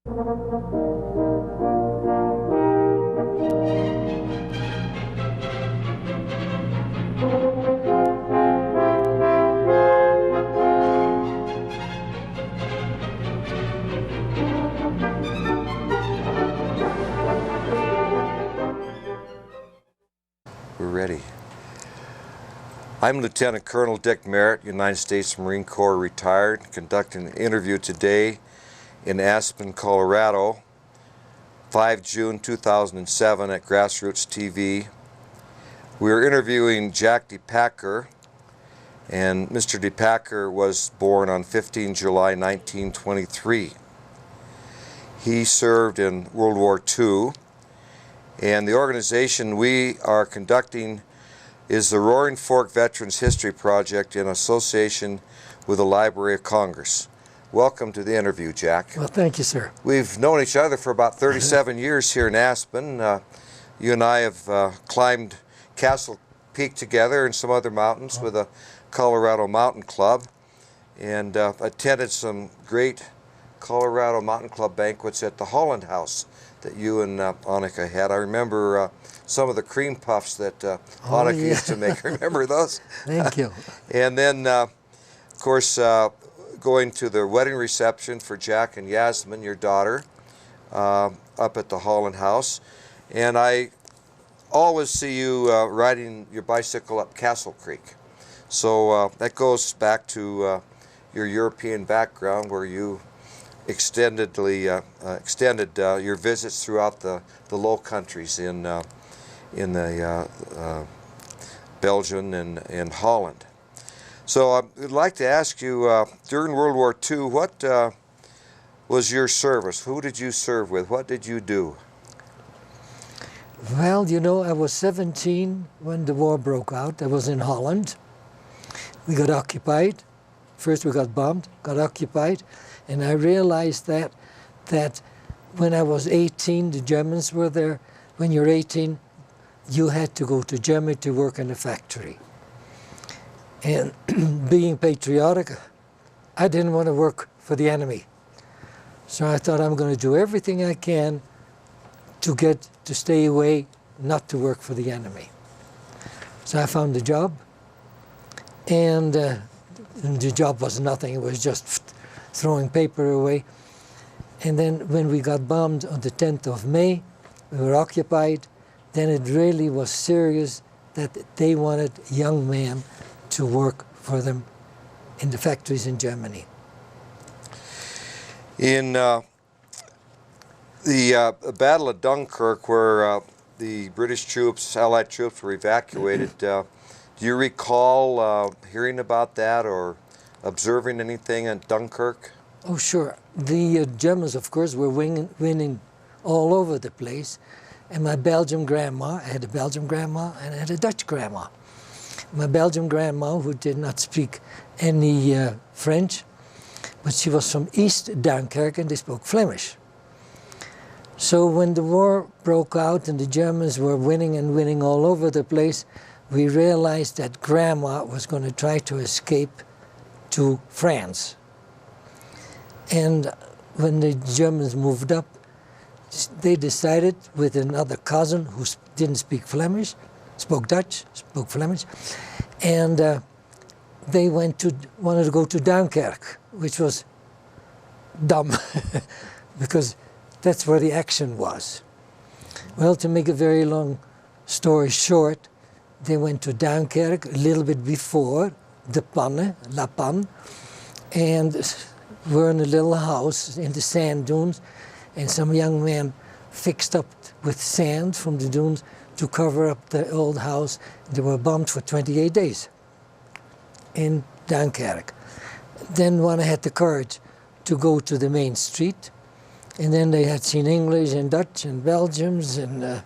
We're ready. I'm Lieutenant Colonel Dick Merritt, United States Marine Corps retired, conducting an interview today in Aspen, Colorado, 5 June 2007 at GrassRoots TV. We are interviewing Jack de Pagter, and Mr. de Pagter was born on 15 July 1923. He served in World War II, and the organization we are conducting is the Roaring Fork Veterans History Project in association with the Library of Congress. Welcome to the interview, Jack. Well, thank you, sir. We've known each other for about 37 years here in Aspen. You and I have climbed Castle Peak together and some other mountains with the Colorado Mountain Club, and attended some great Colorado Mountain Club banquets at the Holland House that you and Annika had. I remember some of the cream puffs that Annika used to make. Remember those? Thank you. And then, of course, going to the wedding reception for Jack and Yasmin, your daughter, up at the Holland House. And I always see you riding your bicycle up Castle Creek. So that goes back to your European background, where you extended your visits throughout the Low Countries in the Belgium and Holland. So I'd like to ask you, during World War II, what was your service? Who did you serve with? What did you do? Well, you know, I was 17 when the war broke out. I was in Holland. We got occupied. First we got bombed, got occupied, and I realized that when I was 18, the Germans were there. When you're 18, you had to go to Germany to work in a factory. And being patriotic, I didn't want to work for the enemy. So I thought, I'm going to do everything I can to stay away, not to work for the enemy. So I found a job, and the job was nothing. It was just throwing paper away. And then when we got bombed on the 10th of May, we were occupied, then it really was serious that they wanted young men to work for them in the factories in Germany. In the Battle of Dunkirk, where the British troops, Allied troops, were evacuated, do you recall hearing about that or observing anything at Dunkirk? Oh, sure. The Germans, of course, were winning all over the place. And my Belgian grandma, I had a Belgian grandma and I had a Dutch grandma. My Belgian grandma, who did not speak any French, but she was from East Dunkirk and they spoke Flemish. So when the war broke out and the Germans were winning and winning all over the place, we realized that grandma was going to try to escape to France. And when the Germans moved up, they decided with another cousin who didn't speak Flemish, spoke Dutch, spoke Flemish, and they wanted to go to Dunkirk, which was dumb, because that's where the action was. Well, to make a very long story short, they went to Dunkirk a little bit before the Panne, La Panne, and were in a little house in the sand dunes, and some young men fixed up with sand from the dunes to cover up the old house. They were bombed for 28 days in Dunkirk. Then one had the courage to go to the main street, and then they had seen English and Dutch and Belgians and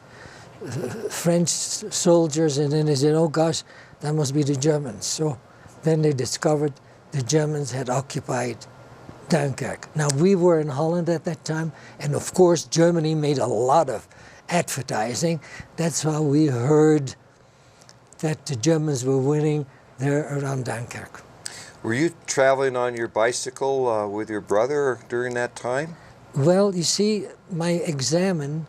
French soldiers, and then they said, oh gosh, that must be the Germans. So then they discovered the Germans had occupied Dunkirk. Now, we were in Holland at that time, and of course Germany made a lot of advertising. That's how we heard that the Germans were winning there around Dunkirk. Were you traveling on your bicycle with your brother during that time? Well, you see, my examen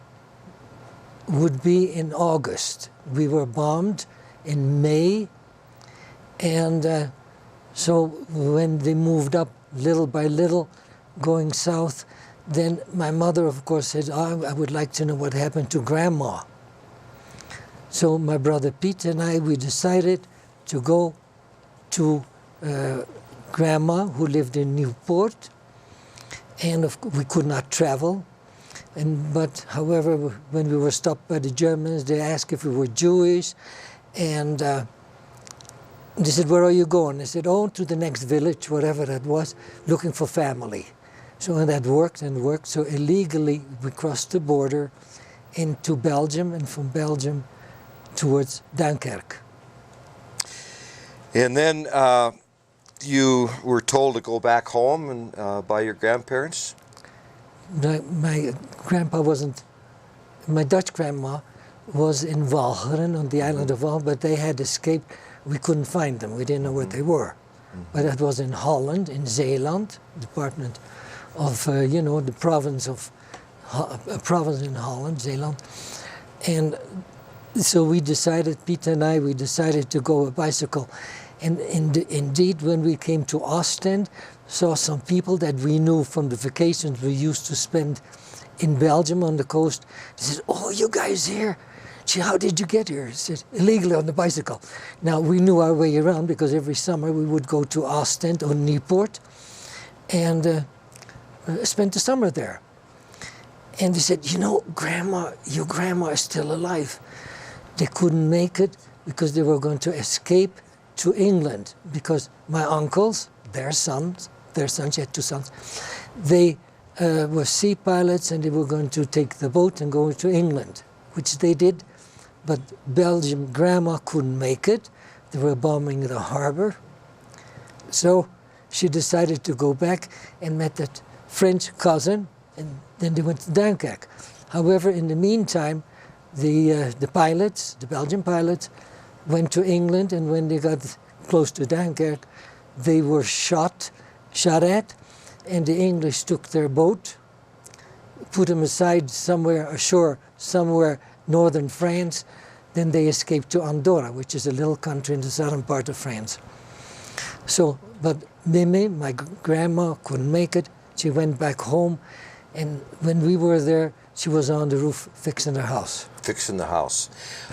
would be in August. We were bombed in May, and so when they moved up little by little, going south, then my mother, of course, said, "Oh, I would like to know what happened to Grandma." So my brother Piet and I, we decided to go to Grandma, who lived in Newport, and we could not travel. But however, when we were stopped by the Germans, they asked if we were Jewish, and they said, "Where are you going?" I said, "Oh, to the next village," whatever that was, looking for family. So and that worked and worked. So illegally, we crossed the border into Belgium, and from Belgium towards Dunkirk. And then you were told to go back home and by your grandparents? My grandpa wasn't, my Dutch grandma was in Walcheren on the island of Wal, but they had escaped. We couldn't find them. We didn't know where they were. But that was in Holland, in Zeeland, department of, the province of, a province in Holland, Zeeland. And so we decided, Piet and I, we decided to go a bicycle. And indeed, when we came to Ostend, saw some people that we knew from the vacations we used to spend in Belgium on the coast. They said, "Oh, you guys here? Gee, how did you get here?" I said, "Illegally on the bicycle." Now, we knew our way around because every summer we would go to Ostend or Newport and spend the summer there. And they said, "You know, Grandma, your grandma is still alive." They couldn't make it because they were going to escape to England because my uncles, their sons, she had 2 sons, they were sea pilots and they were going to take the boat and go to England, which they did. But Belgium, Grandma couldn't make it. They were bombing the harbor. So she decided to go back and met that French cousin, and then they went to Dunkirk. However, in the meantime, the pilots, the Belgian pilots, went to England, and when they got close to Dunkirk, they were shot at, and the English took their boat, put them aside somewhere ashore, somewhere northern France. Then they escaped to Andorra, which is a little country in the southern part of France. So, but Mimi, my grandma, couldn't make it. She went back home, and when we were there, she was on the roof fixing her house. Fixing the house.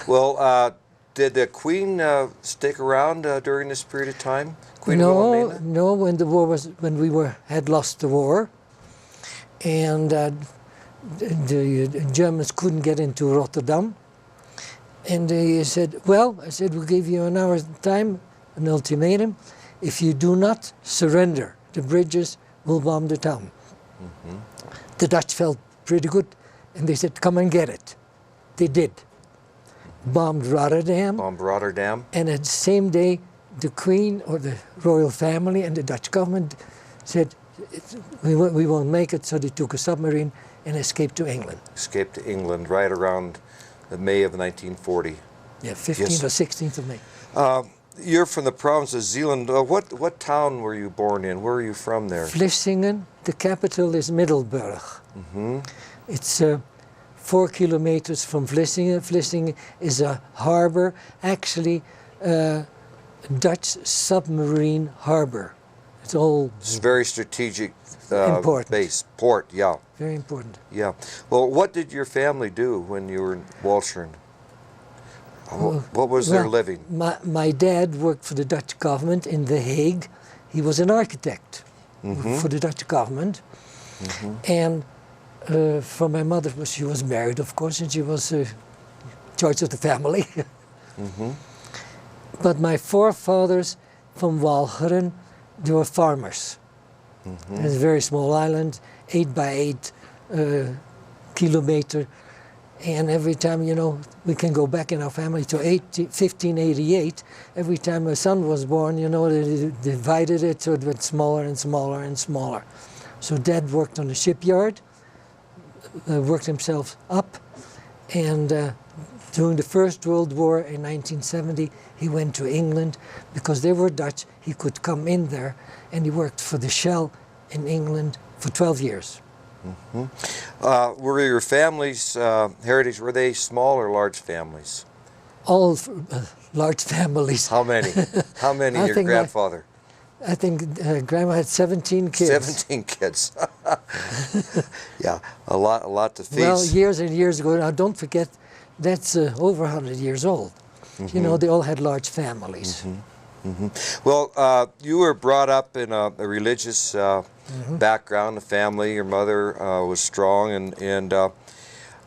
Well, did the Queen stick around during this period of time? Queen No, when the war was, when we had lost the war, and the Germans couldn't get into Rotterdam, and they said, "Well," I said, "we'll give you an hour's time, an ultimatum. If you do not surrender the bridges, we'll bomb the town." The Dutch felt pretty good, and they said, "Come and get it." They did. Bombed Rotterdam. And at the same day, the Queen or the royal family and the Dutch government said, we won't make it, so they took a submarine and escaped to England. Escaped to England right around the May of 1940. Yeah, 15th or 16th of May. You're from the province of Zeeland. What town were you born in? Where are you from there? Vlissingen. The capital is Middelburg. It's 4 kilometers from Vlissingen. Vlissingen is a harbor, actually Dutch submarine harbor. It's very strategic important. base, port, yeah. Very important. Yeah. Well, what did your family do when you were in Walcheren? What was their living? My dad worked for the Dutch government in The Hague. He was an architect for the Dutch government. And for my mother, she was married, of course, and she was charge of the family. But my forefathers from Walcheren, they were farmers. It's a very small island, 8 by 8 kilometer. And every time, we can go back in our family to 1588. Every time a son was born, they divided it so it went smaller and smaller and smaller. So Dad worked on the shipyard, worked himself up, and during the First World War in 1970, he went to England. Because they were Dutch, he could come in there, and he worked for the Shell in England for 12 years. Were your family's heritage, were they small or large families? All large families. How many? How many I your think grandfather? I think Grandma had 17 kids. 17 kids. Yeah, a lot to feed. Well, years and years ago. Now, don't forget, that's over 100 years old. You know, they all had large families. Well, you were brought up in a religious background, a family. Your mother was strong, and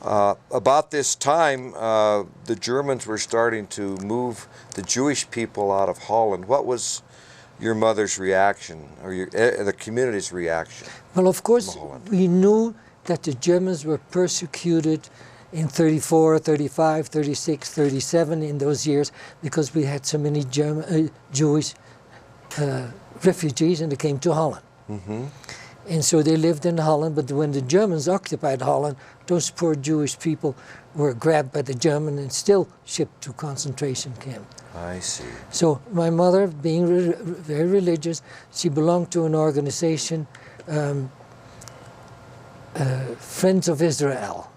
about this time, the Germans were starting to move the Jewish people out of Holland. What was your mother's reaction, or the community's reaction? Well, of course, we knew that the Germans were persecuted in 34, 35, 36, 37, in those years, because we had so many Jewish refugees, and they came to Holland. And so they lived in Holland, but when the Germans occupied Holland, those poor Jewish people were grabbed by the German and still shipped to concentration camp. I see. So my mother, being very religious, she belonged to an organization, Friends of Israel.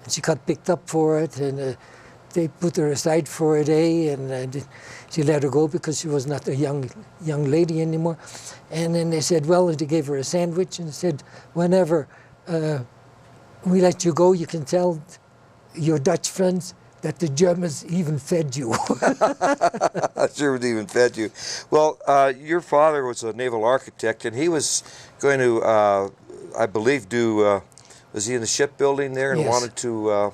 And she got picked up for it, and they put her aside for a day, and she let her go because she was not a young lady anymore. And then they said, well, they gave her a sandwich and said, whenever we let you go, you can tell your Dutch friends that the Germans even fed you. Germans even fed you. Well, your father was a naval architect, and he was going to, I believe, do, was he in the shipbuilding there and Yes. wanted to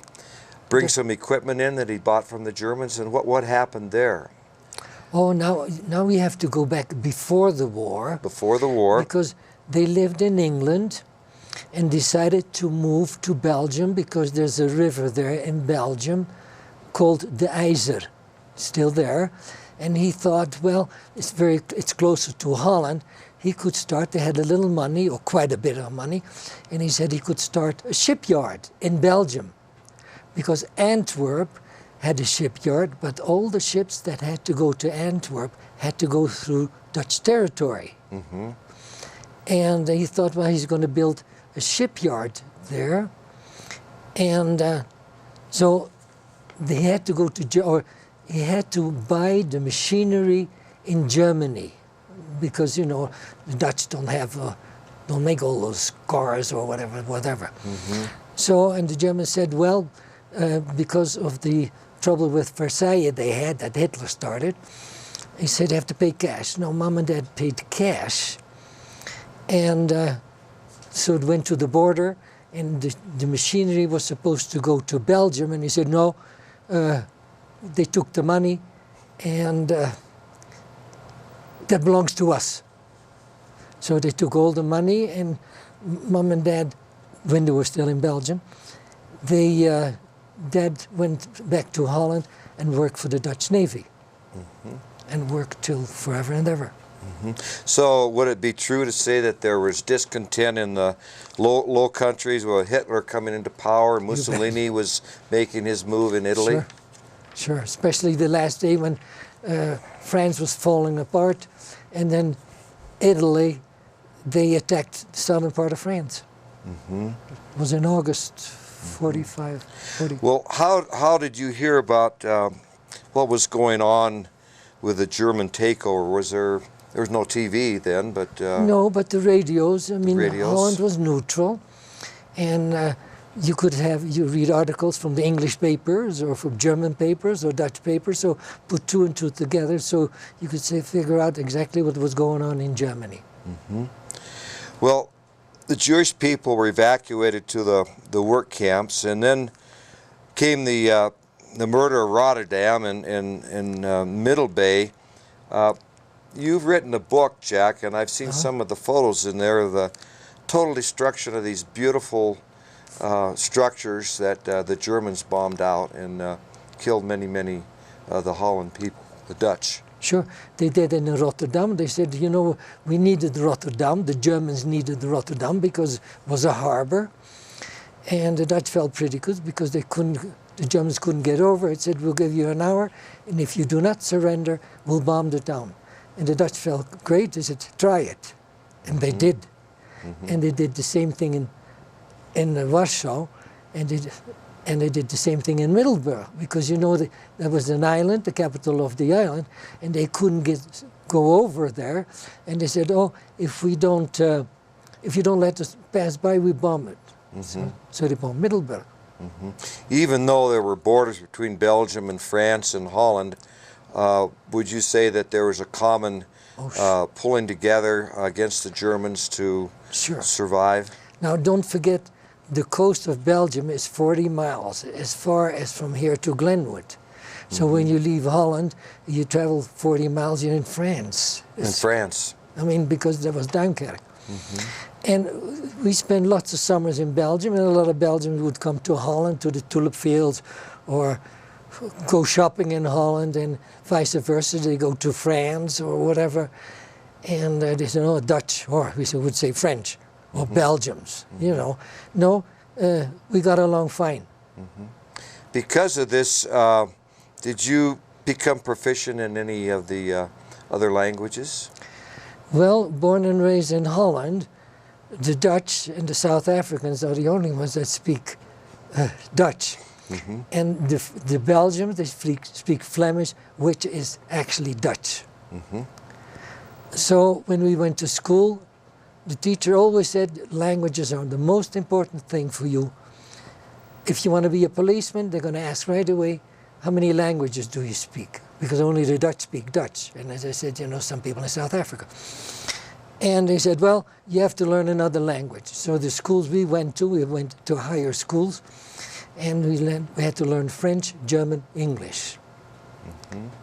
bring some equipment in that he bought from the Germans? And what happened there? Oh, now we have to go back before the war. Before the war. Because they lived in England and decided to move to Belgium because there's a river there in Belgium called the IJzer, still there. And he thought, well, it's closer to Holland. He could start, they had a little money, or quite a bit of money, and he said he could start a shipyard in Belgium. Because Antwerp had a shipyard, but all the ships that had to go to Antwerp had to go through Dutch territory. And he thought, well, he's going to build a shipyard there. And so they had to go to, or he had to buy the machinery in Germany, because, you know, the Dutch don't make all those cars or whatever. So, and the Germans said, well, because of the trouble with Versailles they had, that Hitler started, he said they have to pay cash. No, Mom and Dad paid cash. And so it went to the border, and the machinery was supposed to go to Belgium, and he said, no, they took the money, and that belongs to us. So they took all the money, and Mom and Dad, when they were still in Belgium, Dad went back to Holland and worked for the Dutch Navy. And worked till forever and ever. So would it be true to say that there was discontent in the Low Countries with Hitler coming into power, and Mussolini was making his move in Italy? Sure, especially the last day when France was falling apart, and then Italy, they attacked the southern part of France. It was in August 45, 40. Well, how did you hear about what was going on with the German takeover? There was no TV then, but... No, but the radios. I mean, radios. Holland was neutral, and you read articles from the English papers or from German papers or Dutch papers, so put two and two together so you could figure out exactly what was going on in Germany. Well, the Jewish people were evacuated to the work camps, and then came the murder of Rotterdam in Middle Bay. You've written a book, Jack, and I've seen some of the photos in there of the total destruction of these beautiful structures that the Germans bombed out and killed many the Holland people, the Dutch. Sure, they did in Rotterdam. They said, you know, we needed Rotterdam. The Germans needed Rotterdam because it was a harbor. And the Dutch felt pretty good because the Germans couldn't get over it. Said, we'll give you an hour, and if you do not surrender, we'll bomb the town. And the Dutch felt great. They said, try it. And they did. And they did the same thing in Warsaw, and they did the same thing in Middelburg, because you know there was an island, the capital of the island, and they couldn't go over there, and they said, oh, if you don't let us pass by, we bomb it. So they bombed Middelburg. Even though there were borders between Belgium and France and Holland, would you say that there was a common pulling together against the Germans to survive? Now don't forget, the coast of Belgium is 40 miles, as far as from here to Glenwood. So when you leave Holland, you travel 40 miles, you're in France. In France. I mean, because there was Dunkirk. And we spent lots of summers in Belgium, and a lot of Belgians would come to Holland, to the tulip fields, or go shopping in Holland, and vice versa. They go to France or whatever, and they said, oh, Dutch, or we would say French, or Belgians, you know. No, we got along fine. Because of this, did you become proficient in any of the other languages? Well, born and raised in Holland, the Dutch and the South Africans are the only ones that speak Dutch. And the Belgians, they speak Flemish, which is actually Dutch. So when we went to school, the teacher always said languages are the most important thing for you. If you want to be a policeman, they're going to ask right away, how many languages do you speak? Because only the Dutch speak Dutch. And as I said, you know, some people in South Africa. And they said, well, you have to learn another language. So the schools we went to higher schools, and we had to learn French, German, English.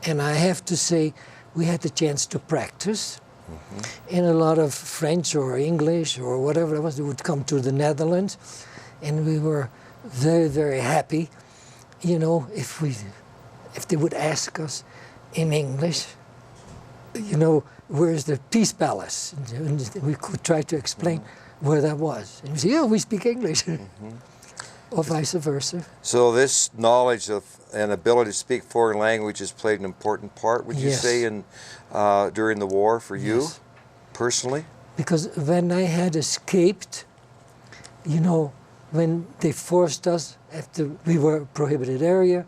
And I have to say, we had the chance to practice. And a lot of French or English or whatever it was, they would come to the Netherlands, and we were very, very happy, you know, if they would ask us in English, you know, where's the Peace Palace? And we could try to explain where that was. And we say, yeah, we speak English. Or vice versa. So this knowledge of and ability to speak foreign languages played an important part, would you say, in during the war for you, personally? Because when I had escaped, you know, when they forced us, after we were a prohibited area,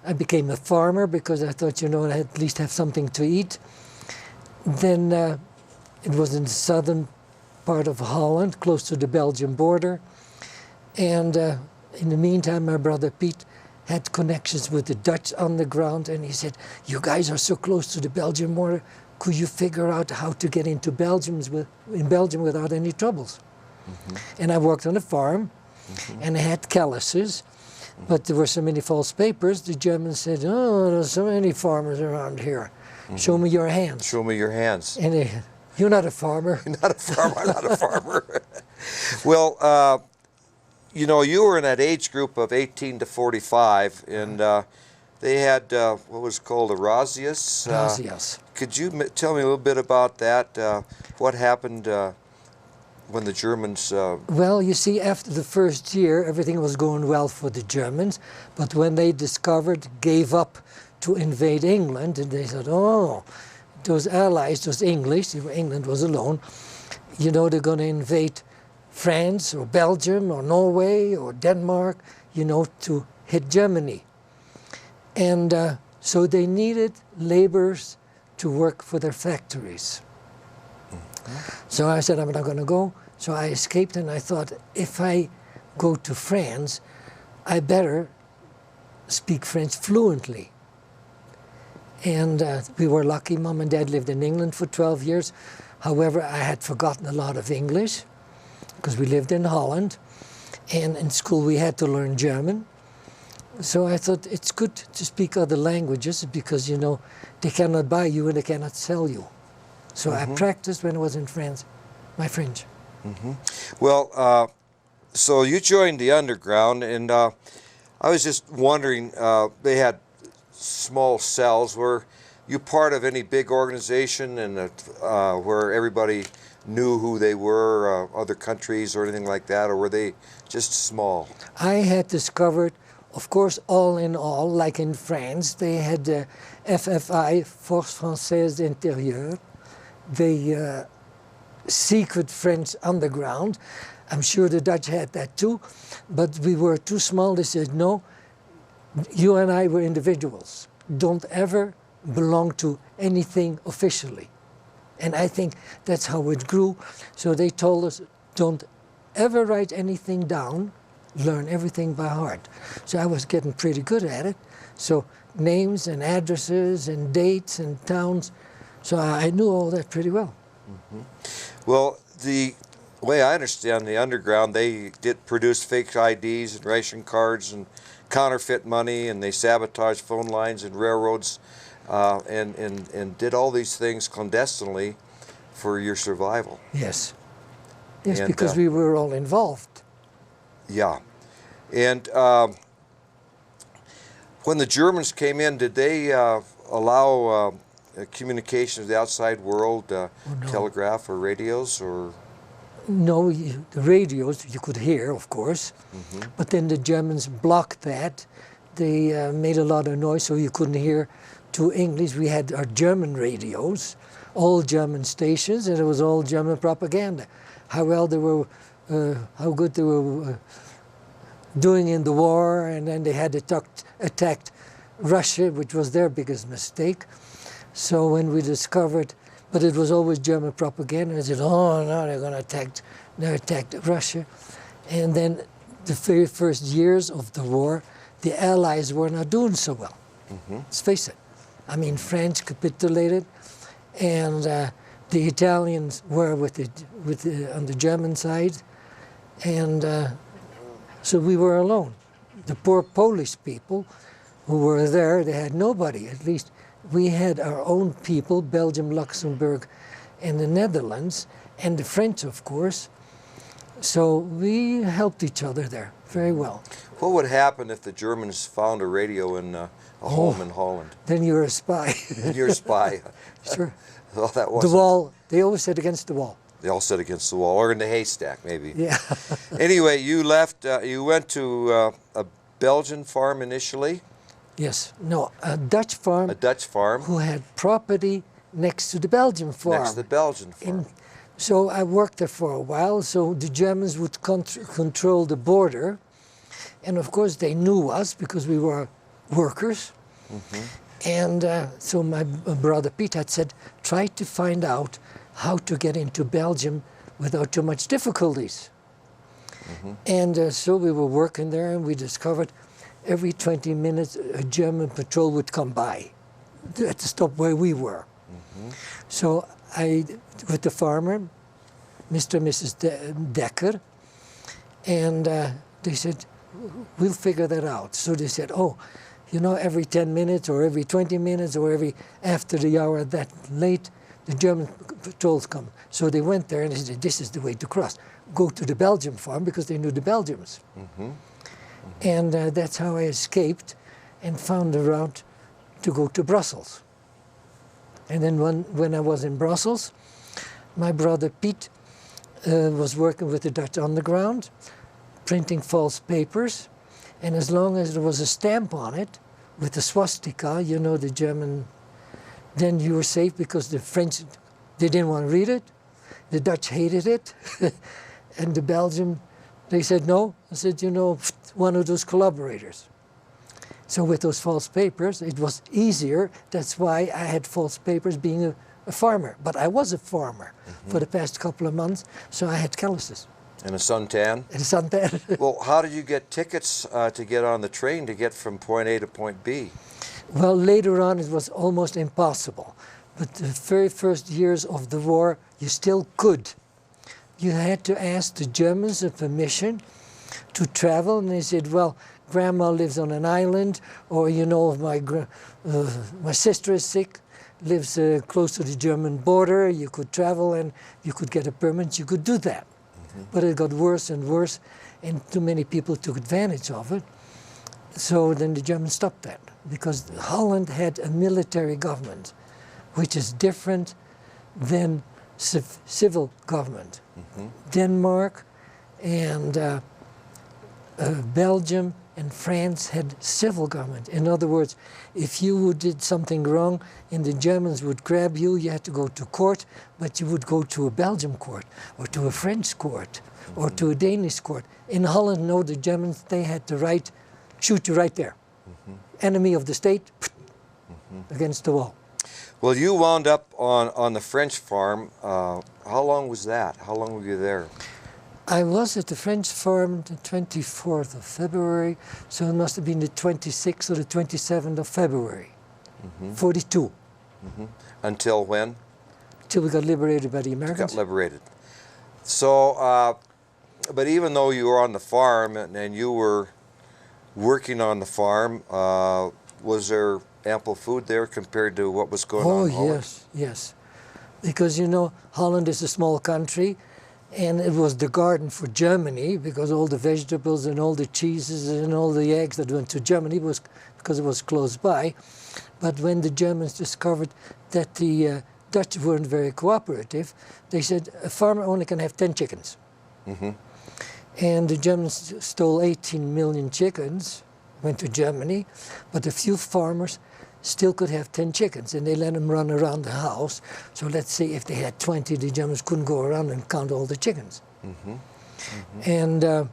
I became a farmer because I thought, you know, I'd at least have something to eat. Then it was in the southern part of Holland, close to the Belgian border. And in the meantime, my brother Piet had connections with the Dutch on the ground, and he said, you guys are so close to the Belgian border, could you figure out how to get into Belgium without any troubles? And I worked on a farm, and I had calluses, but there were so many false papers, the Germans said, oh, there's so many farmers around here. Show me your hands. Show me your hands. And you're not a farmer. You're not a farmer, I'm not a farmer. Well, you know, you were in that age group of 18 to 45, and they had what was called a razzias. Razzias. Could you tell me a little bit about that? What happened when the Germans... Well, you see, after the first year, everything was going well for the Germans, but when they gave up to invade England, and they said, oh, those allies, those English, England was alone, you know, they're going to invade France or Belgium or Norway or Denmark, you know, to hit Germany. And so they needed laborers to work for their factories. So I said, I'm not going to go. So I escaped, and I thought, if I go to France, I better speak French fluently. And we were lucky. Mom and Dad lived in England for 12 years. However, I had forgotten a lot of English because we lived in Holland. And in school we had to learn German. So I thought it's good to speak other languages because, you know, they cannot buy you and they cannot sell you. So I practiced when I was in France, my French. Well, so you joined the underground, and I was just wondering, they had small cells. Were you part of any big organization and where everybody knew who they were, other countries or anything like that, or were they just small? I had discovered, of course, all in all, like in France, they had the FFI, Force Française d'Intérieur. They secret French underground. I'm sure the Dutch had that too, but we were too small. They said, no, you and I were individuals. Don't ever belong to anything officially. And I think that's how it grew. So they told us, don't ever write anything down, learn everything by heart. So I was getting pretty good at it. So names and addresses and dates and towns. So I knew all that pretty well. Mm-hmm. Well, the way I understand the underground, they did produce fake IDs and ration cards and counterfeit money, and they sabotaged phone lines and railroads, and did all these things clandestinely for your survival. Yes. Yes, And, because we were all involved. Yeah. And when the Germans came in, did they allow communication with the outside world, no. telegraph or radios, or? No, the radios you could hear, of course, but then the Germans blocked that. They made a lot of noise, so you couldn't hear to English. We had our German radios, all German stations, and it was all German propaganda. How well they were, how good they were doing in the war, and then they had attacked Russia, which was their biggest mistake. So when we discovered, but it was always German propaganda. I said, oh no, they're going to attack Russia. And then the very first years of the war, the Allies were not doing so well. Let's face it. I mean, France capitulated, and the Italians were on the German side, and so we were alone. The poor Polish people who were there, they had nobody. At least we had our own people, Belgium, Luxembourg, and the Netherlands, and the French, of course. So we helped each other there very well. What would happen if the Germans found a radio in a home in Holland? Then you're a spy. You're a spy. Sure. Well, that The wall, they always said against the wall. They all said against the wall, or in the haystack, maybe. Yeah. Anyway, you left, you went to a Belgian farm initially? Yes. No, a Dutch farm. A Dutch farm? Who had property next to the Belgian farm. Next to the Belgian farm. So I worked there for a while, so the Germans would control the border. And of course they knew us because we were workers. And so my brother Piet had said, try to find out how to get into Belgium without too much difficulties. And so we were working there, and we discovered every 20 minutes a German patrol would come by at the stop where we were. So I, with the farmer, Mr. and Mrs. Decker, and they said, we'll figure that out. So they said, oh, you know, every 10 minutes or every 20 minutes or after the hour that late, the German patrols come. So they went there and they said, this is the way to cross. Go to the Belgian farm, because they knew the Belgians. And that's how I escaped and found a route to go to Brussels. And then when I was in Brussels, my brother Piet was working with the Dutch underground, printing false papers. And as long as there was a stamp on it with the swastika, you know, the German, then you were safe, because the French, they didn't want to read it. The Dutch hated it. And the Belgian, they said no. I said, you know, one of those collaborators. So with those false papers, it was easier. That's why I had false papers being a farmer. But I was a farmer for the past couple of months, so I had calluses. And a suntan? And a suntan. Well, how did you get tickets to get on the train to get from point A to point B? Well, later on it was almost impossible. But the very first years of the war, you still could. You had to ask the Germans a permission to travel, and they said, well, Grandma lives on an island, or, you know, my sister is sick, lives close to the German border, you could travel and you could get a permit, you could do that. But it got worse and worse, and too many people took advantage of it. So then the Germans stopped that, because Holland had a military government, which is different than civil government. Denmark and Belgium and France had civil government. In other words, if you did something wrong and the Germans would grab you, you had to go to court, but you would go to a Belgian court or to a French court or to a Danish court. In Holland, no, the Germans, they had the right, shoot you right there. Enemy of the state, against the wall. Well, you wound up on the French farm. How long was that? How long were you there? I was at the French farm the 24th of February, so it must have been the 26th or the 27th of February, 42. Until when? Till we got liberated by the Americans. Got liberated. So, but even though you were on the farm and you were working on the farm, was there ample food there compared to what was going on in Holland? Yes, yes. Because, you know, Holland is a small country, and it was the garden for Germany, because all the vegetables and all the cheeses and all the eggs that went to Germany was because it was close by. But when the Germans discovered that the Dutch weren't very cooperative, they said a farmer only can have 10 chickens. And the Germans stole 18 million chickens, went to Germany, but a few farmers still could have 10 chickens, and they let them run around the house. So let's say if they had 20, the Germans couldn't go around and count all the chickens. And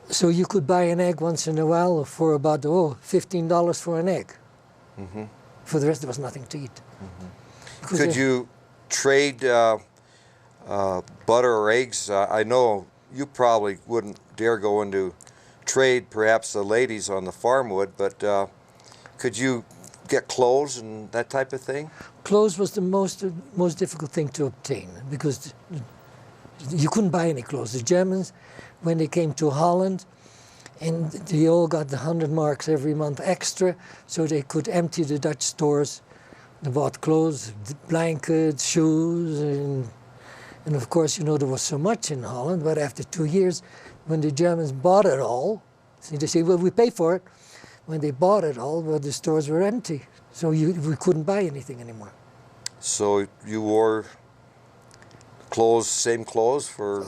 so you could buy an egg once in a while for about, $15 for an egg. For the rest, there was nothing to eat. Could you trade butter or eggs? I know you probably wouldn't dare go into trade, perhaps the ladies on the farm would, but could you get clothes and that type of thing? Clothes was the most difficult thing to obtain, because you couldn't buy any clothes. The Germans, when they came to Holland, and they all got the 100 marks every month extra, so they could empty the Dutch stores. They bought clothes, blankets, shoes, and of course, you know, there was so much in Holland, but after 2 years, when the Germans bought it all, see, they say, well, we pay for it. When they bought it all, well, the stores were empty, so we couldn't buy anything anymore. So you wore clothes, same clothes for...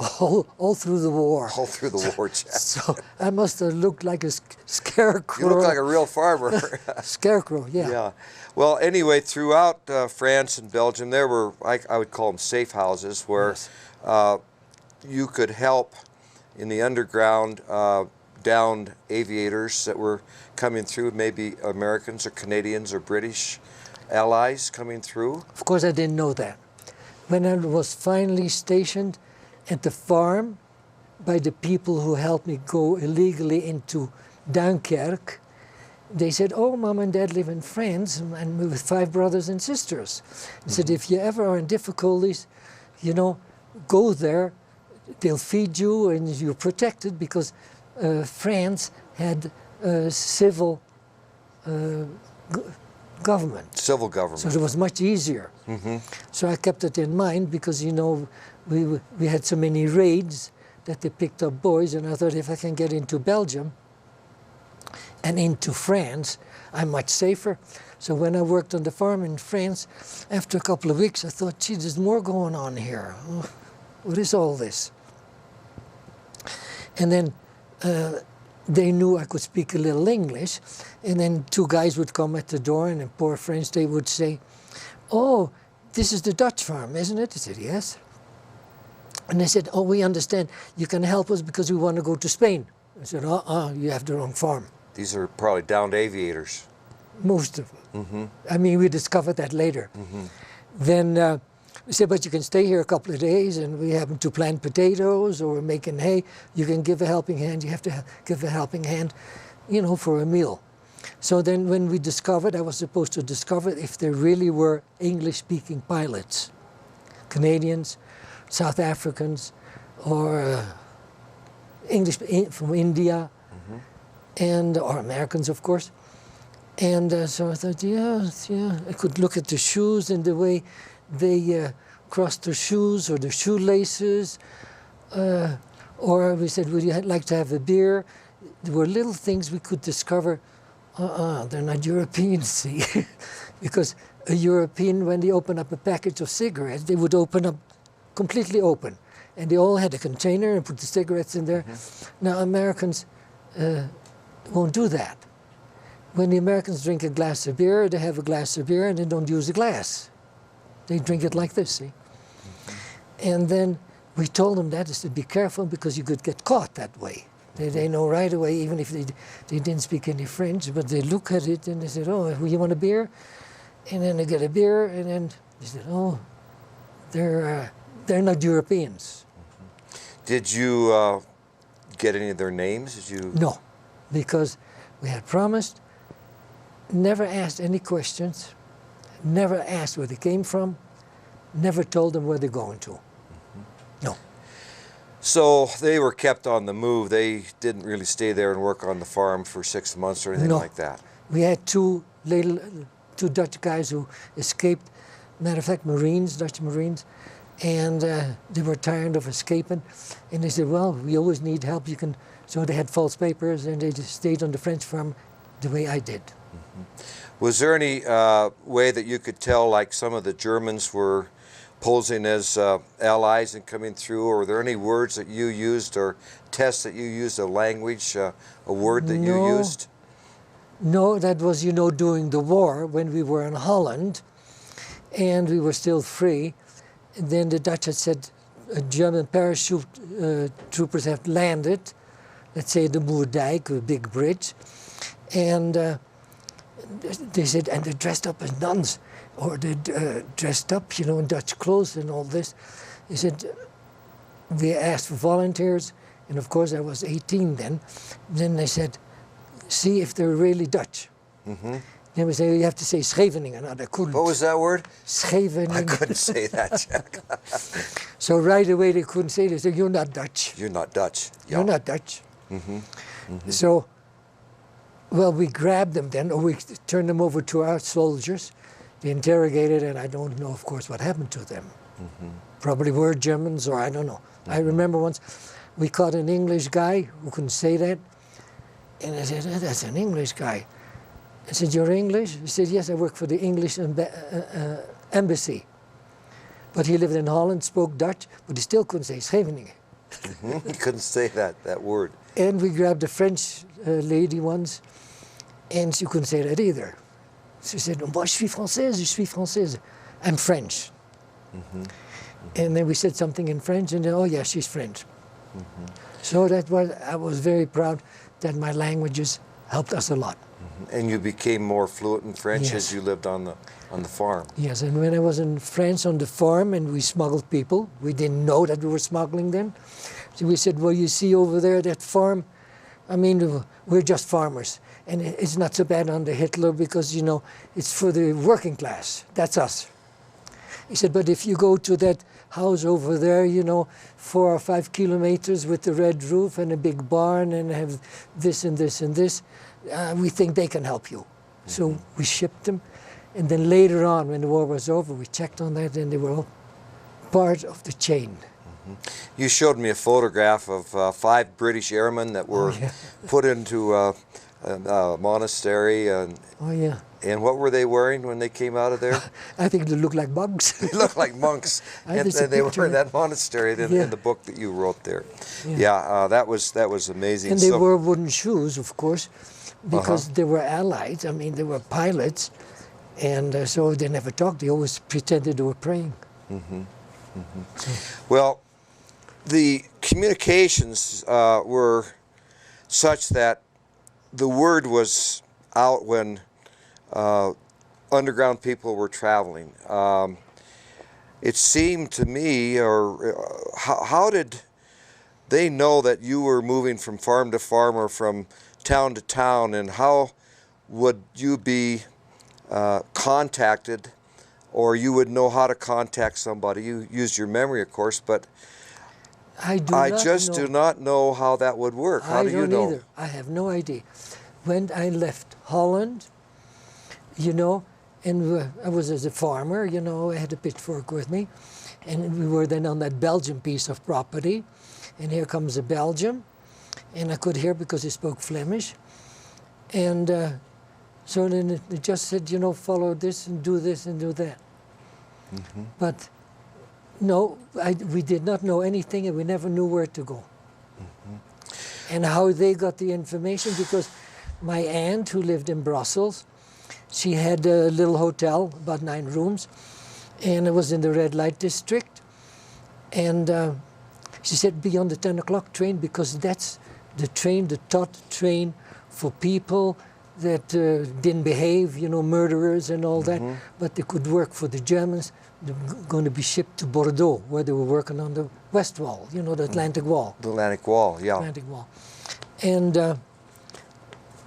All through the war. All through the war, Jack. So I must have looked like a scarecrow. You look like a real farmer. Scarecrow, yeah. Yeah. Well, anyway, throughout France and Belgium, there were, I would call them safe houses, where you could help in the underground downed aviators that were coming through, maybe Americans or Canadians or British allies coming through. Of course, I didn't know that. When I was finally stationed at the farm by the people who helped me go illegally into Dunkirk, they said, oh, Mom and Dad live in France, and with 5 brothers and sisters. They said, if you ever are in difficulties, you know, go there, they'll feed you and you're protected, because France had civil government. Civil government. So it was much easier. So I kept it in mind, because, you know, we had so many raids that they picked up boys, and I thought, if I can get into Belgium and into France, I'm much safer. So when I worked on the farm in France, after a couple of weeks, I thought, gee, there's more going on here. What is all this? And then they knew I could speak a little English, and then 2 guys would come at the door, and in poor French they would say, oh, this is the Dutch farm, isn't it? I said, yes. And they said, oh, we understand, you can help us because we want to go to Spain. I said, you have the wrong farm. These are probably downed aviators. Most of them. I mean, we discovered that later. Then we said, but you can stay here a couple of days, and we happen to plant potatoes or making hay. You can give a helping hand. You have to give a helping hand, you know, for a meal. So then when we discovered, I was supposed to discover if there really were English-speaking pilots, Canadians, South Africans, or English from India, or Americans, of course. And so I thought, yeah, I could look at the shoes and the way they crossed their shoes or their shoelaces. Or we said, would you like to have a beer? There were little things we could discover. They're not Europeans, see. Because a European, when they open up a package of cigarettes, they would open up completely open. And they all had a container and put the cigarettes in there. Now, Americans won't do that. When the Americans drink a glass of beer, they have a glass of beer and they don't use a glass. They drink it like this, see? And then we told them that, I said, be careful because you could get caught that way. They know right away, even if they didn't speak any French, but they look at it and they said, oh, you want a beer? And then they get a beer, and then they said, oh, they're not Europeans. Did you get any of their names? Did you? No, because we had promised, never asked any questions, never asked where they came from, never told them where they're going to. No. So they were kept on the move. They didn't really stay there and work on the farm for 6 months or anything like that. We had two Dutch guys who escaped, matter of fact, Marines, Dutch Marines, and they were tired of escaping. And they said, well, we always need help. You can. So they had false papers and they just stayed on the French farm the way I did. Was there any way that you could tell, like some of the Germans were posing as allies and coming through, or were there any words that you used or tests that you used, a language, a word that you used? No, that was, during the war when we were in Holland and we were still free. And then the Dutch had said German parachute troopers have landed, let's say the Moerdijk, a big bridge, and they said, and they're dressed up as nuns, or they're dressed up, in Dutch clothes and all this. He said, we asked for volunteers, and of course I was 18 then. Then they said, see if they're really Dutch. Then we say, you have to say Scheveningen. No, they couldn't. What was that word? Scheveningen. I couldn't say that, Jack. So right away they couldn't say it. They said, you're not Dutch. You're not Dutch. Yeah. You're not Dutch. So, well, we grabbed them then, or we turned them over to our soldiers. They interrogated, and I don't know, of course, what happened to them. Probably were Germans, or I don't know. I remember once we caught an English guy who couldn't say that. And I said, that's an English guy. I said, you're English? He said, yes, I work for the English embassy. But he lived in Holland, spoke Dutch, but he still couldn't say Scheveningen. He couldn't say that word. And we grabbed a French lady once, and she couldn't say that either. She said, moi, je suis française. I'm French. And then we said something in French, and then, oh yeah, she's French. So I was very proud that my languages helped us a lot. And you became more fluent in French as you lived on the farm. Yes, and when I was in France on the farm and we smuggled people, we didn't know that we were smuggling them. So we said, well, you see over there, that farm, I mean, we're just farmers. And it's not so bad under Hitler because, it's for the working class. That's us. He said, but if you go to that house over there, 4 or 5 kilometers with the red roof and a big barn and have this and this and this, we think they can help you. So we shipped them. And then later on, when the war was over, we checked on that and they were all part of the chain. You showed me a photograph of 5 British airmen that were put into a monastery. And what were they wearing when they came out of there? I think they looked like monks. They looked like monks. And they were in that monastery in the book that you wrote there. That was amazing. And they wore wooden shoes, of course, because they were allies. I mean, they were pilots. And so they never talked. They always pretended they were praying. Well, the communications were such that the word was out when underground people were traveling. It seemed to me, or how did they know that you were moving from farm to farm or from town to town, and how would you be contacted, or you would know how to contact somebody? You used your memory, of course, but I just do not know how that would work. How do you know? Either. I have no idea. When I left Holland, and I was as a farmer, I had a pitchfork with me, and we were then on that Belgian piece of property, and here comes a Belgian, and I could hear because he spoke Flemish, and so then they just said, follow this and do that. But no, we did not know anything, and we never knew where to go. And how they got the information, because my aunt, who lived in Brussels, she had a little hotel, about 9 rooms, and it was in the red light district. And she said, be on the 10 o'clock train, because that's the train, the top train for people that didn't behave, you know, murderers and all that, but they could work for the Germans. They were going to be shipped to Bordeaux, where they were working on the West Wall, you know, the Atlantic Wall. The Atlantic Wall, yeah. Atlantic Wall. And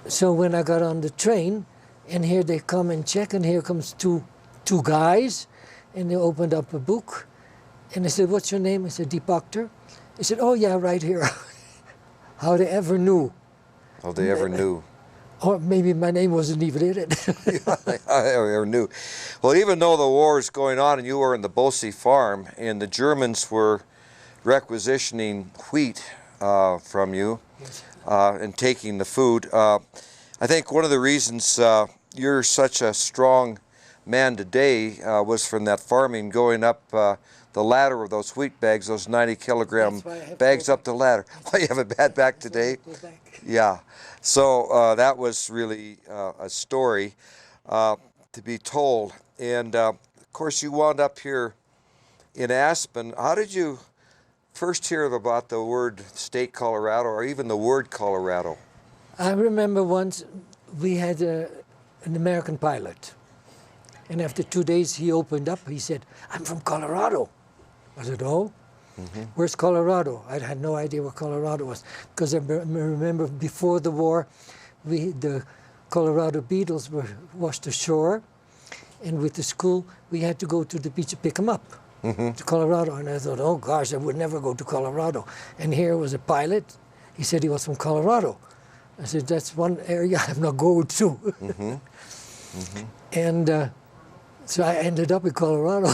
so when I got on the train, and here they come and check, and here comes two guys, and they opened up a book, and they said, what's your name? I said, Pagter. They said, oh yeah, right here. How they ever knew. How they ever knew. Or maybe my name wasn't even in it. I ever knew. Well, even though the war is going on and you were in the Bosse farm and the Germans were requisitioning wheat from you and taking the food, I think one of the reasons you're such a strong man today was from that farming, going up the ladder of those wheat bags, those 90-kilogram bags up the ladder. Why, you have a bad back today? Yeah. So that was really a story to be told. And of course, you wound up here in Aspen. How did you first hear about the word state Colorado, or even the word Colorado? I remember once we had an American pilot. And after 2 days, he opened up. He said, I'm from Colorado. I said, oh? Where's Colorado? I had no idea where Colorado was. Because I remember before the war, the Colorado beetles were washed ashore. And with the school, we had to go to the beach to pick them up to Colorado. And I thought, oh gosh, I would never go to Colorado. And here was a pilot. He said he was from Colorado. I said, that's one area I'm not going to. And so I ended up in Colorado.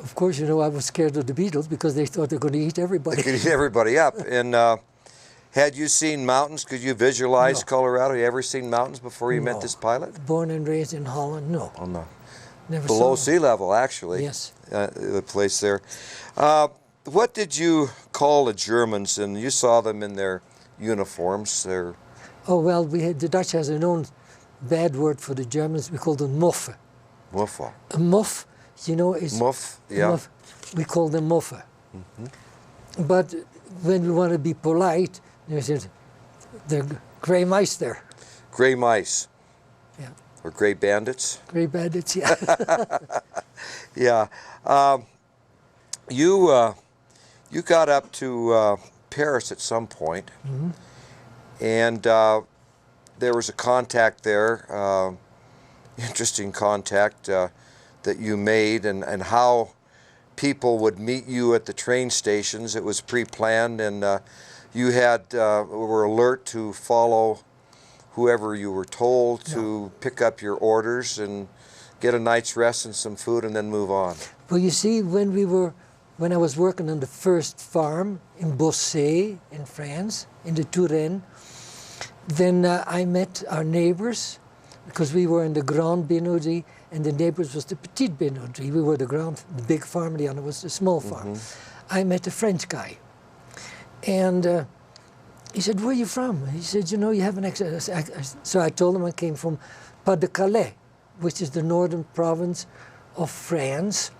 Of course, you know, I was scared of the beetles because they thought they were going to eat everybody. They could eat everybody up. And had you seen mountains? Could you visualize Colorado? You ever seen mountains before you met this pilot? Born and raised in Holland, no. Oh, no. Never Below saw sea level, actually. Yes. The place there. What did you call the Germans? And you saw them in their uniforms. Oh, well, the Dutch has an own bad word for the Germans. We call them moffe. Moffe. A moff, you know, is... Moff, yeah. Moff, we call them moffe. But when we want to be polite, they said, the grey mice there. Grey mice. Yeah. Or grey bandits. Grey bandits, yeah. Yeah. You got up to Paris at some point, and there was a contact there, interesting contact that you made, and how people would meet you at the train stations. It was pre-planned, and you were alert to follow whoever you were told to pick up your orders and get a night's rest and some food and then move on. Well, you see, when I was working on the first farm in Bosse in France, in the Touraine, then I met our neighbors, because we were in the Grand Benauderie, and the neighbors was the Petit Benauderie. We were the big farm, the other was the small farm. I met a French guy, and he said, where are you from? He said, you know, you have an accent. So I told him I came from Pas-de-Calais, which is the northern province of France.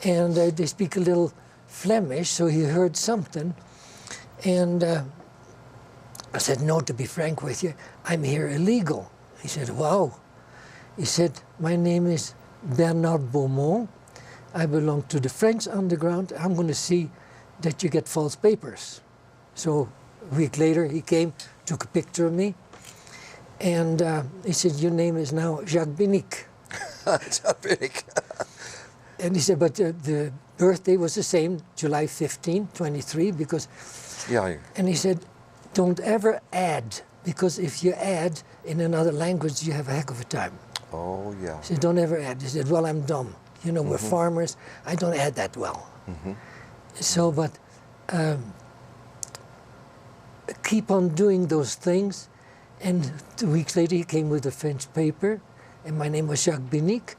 And they speak a little Flemish, so he heard something. And I said, no, to be frank with you, I'm here illegal. He said, wow. He said, my name is Bernard Beaumont. I belong to the French underground. I'm going to see that you get false papers. So a week later, he came, took a picture of me. And he said, your name is now Jacques Binic. Jacques Binic. And he said, but the birthday was the same, July 15, 23, because... Yeah. And he said, don't ever add, because if you add in another language, you have a heck of a time. Oh, yeah. He said, don't ever add. He said, well, I'm dumb. You know, we're farmers. I don't add that well. So, but keep on doing those things. And 2 weeks later, he came with a French paper, and my name was Jacques Binic.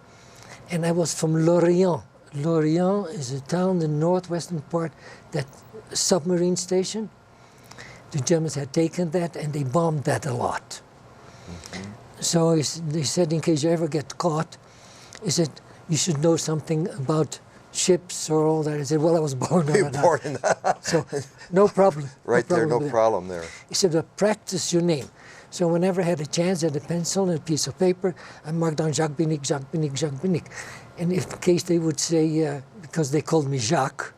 And I was from Lorient. Lorient is a town in the northwestern part, that submarine station. the Germans had taken that and they bombed that a lot. So they said, in case you ever get caught, he said, you should know something about ships or all that. I said, well, I was born on that. Born in that. So no problem. Right there, no problem there. He said, well, practice your name. So whenever I had a chance, I had a pencil and a piece of paper, I marked down Jacques Binic, Jacques Binic, Jacques Binic. And if in case they would say, because they called me Jacques,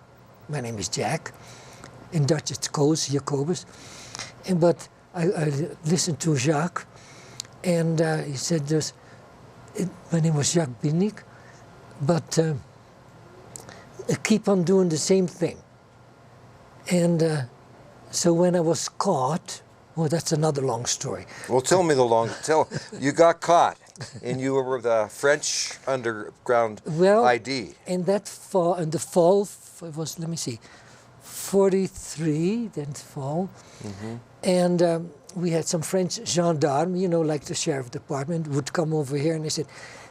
my name is Jack. In Dutch it's Koos, Jacobus. But I listened to Jacques, and he said, my name was Jacques Binic, but keep on doing the same thing. And so when I was caught, well, that's another long story. Well, tell me you got caught, and you were the French underground ID. In that fall, in the fall, it was, let me see, 43, then fall, and we had some French gendarmes, you know, like the sheriff department, would come over here and they said,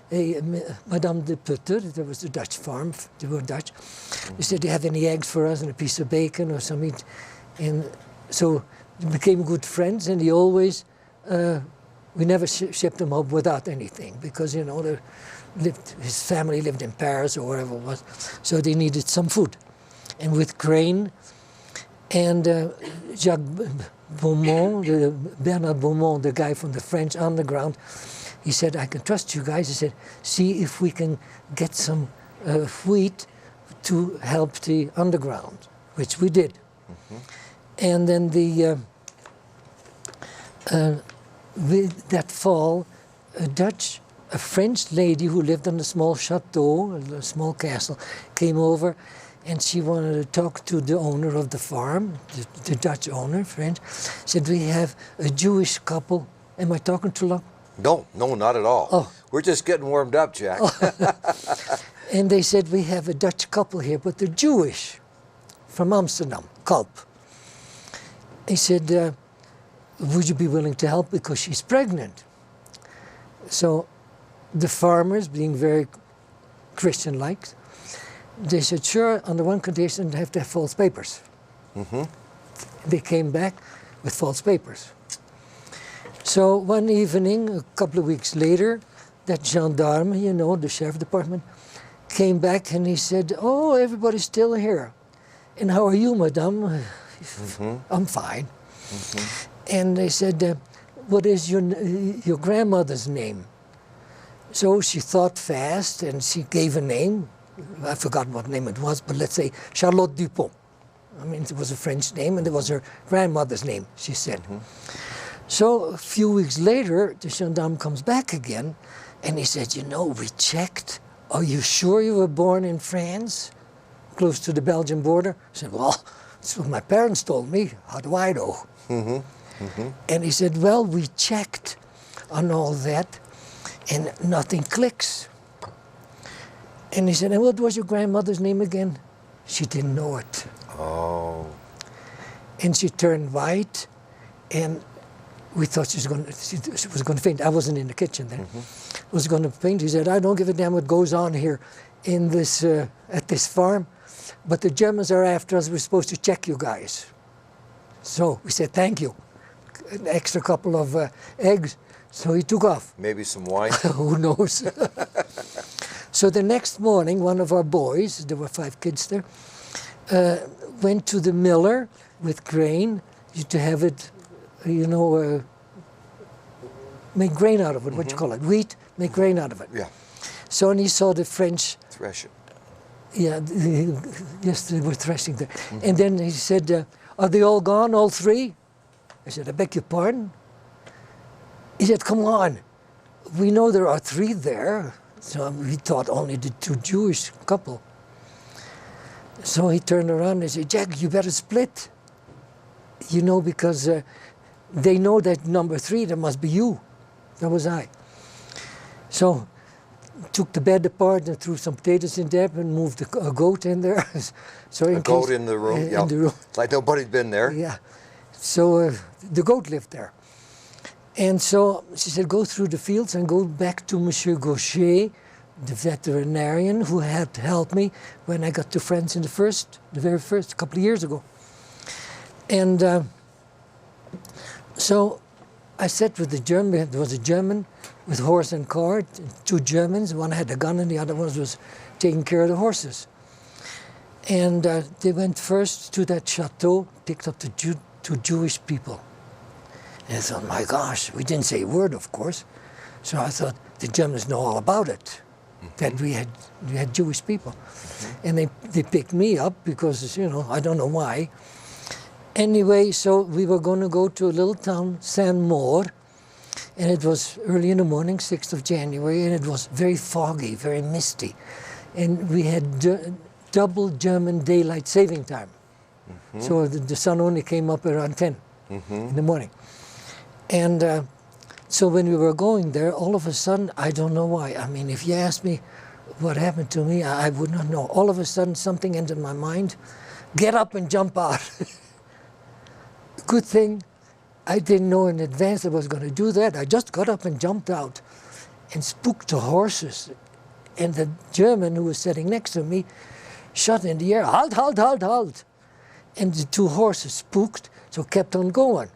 hey, Madame de Putter, that was the Dutch farm, they were Dutch. They said, do you have any eggs for us and a piece of bacon or something? And so we became good friends, and he always, we never shipped him up without anything, because, you know, his family lived in Paris or wherever it was, so they needed some food. And with grain, and Jacques Beaumont, Bernard Beaumont, the guy from the French underground, he said, I can trust you guys. He said, see if we can get some wheat to help the underground, which we did. And then that fall, a French lady who lived in a small chateau, a small castle, came over, and she wanted to talk to the owner of the farm, the Dutch owner, French. Said, we have a Jewish couple. Am I talking too long? No, not at all. Oh. We're just getting warmed up, Jack. And they said, we have a Dutch couple here, but they're Jewish, from Amsterdam, Kalp. He said, would you be willing to help because she's pregnant? So the farmers, being very Christian-like, they said, sure, under one condition, they have to have false papers. They came back with false papers. So one evening, a couple of weeks later, that gendarme, you know, the sheriff department, came back and he said, oh, everybody's still here. And how are you, madame? I'm fine. And they said, what is your grandmother's name? So she thought fast and she gave a name. I forgot what name it was, but let's say Charlotte Dupont. I mean, it was a French name, and it was her grandmother's name, she said. So a few weeks later, the gendarme comes back again, and he said, you know, we checked. Are you sure you were born in France, close to the Belgian border? I said, well, that's what my parents told me. How do I know? And he said, well, we checked on all that, and nothing clicks. And he said, and what was your grandmother's name again? She didn't know it. Oh. And she turned white, and we thought she was going to faint. I wasn't in the kitchen then. Was going to faint. He said, I don't give a damn what goes on here in this, at this farm, but the Germans are after us. We're supposed to check you guys. So we said, thank you. An extra couple of eggs. So he took off. Maybe some wine? Who knows? So the next morning, one of our boys, there were 5 kids there, went to the miller with grain to have it, you know, make grain out of it. What you call it? Wheat, make grain out of it. Yeah. So and he saw the French. Thresh it. Yeah, yes, they were threshing there. And then he said, are they all gone, all 3? I said, I beg your pardon? He said, come on, we know there are 3 there. So we thought only the 2 Jewish couple. So he turned around and said, Jack, you better split. You know, because they know that number 3, that must be you. That was I. So took the bed apart and threw some potatoes in there and moved a goat in there. So a goat in the room? Yeah. In the room. It's like nobody'd been there. Yeah. So the goat lived there. And so she said, go through the fields and go back to Monsieur Gaucher, the veterinarian who had helped me when I got to France in the very first couple of years ago. And So I sat with the German, there was a German with horse and cart, 2 Germans, one had a gun and the other one was taking care of the horses. And they went first to that chateau, picked up the 2 Jewish people. And I thought, my gosh, we didn't say a word, of course. So I thought, the Germans know all about it, that we had Jewish people. And they picked me up because, you know, I don't know why. Anyway, so we were going to go to a little town, Saint-Maur, and it was early in the morning, 6th of January, and it was very foggy, very misty. And we had double German daylight saving time. So the sun only came up around 10 in the morning. And so when we were going there, all of a sudden, I don't know why. I mean, if you asked me what happened to me, I would not know. All of a sudden, something entered my mind. Get up and jump out. Good thing I didn't know in advance I was going to do that. I just got up and jumped out and spooked the horses. And the German who was sitting next to me shot in the air, halt, halt, halt, halt. And the 2 horses spooked, so kept on going.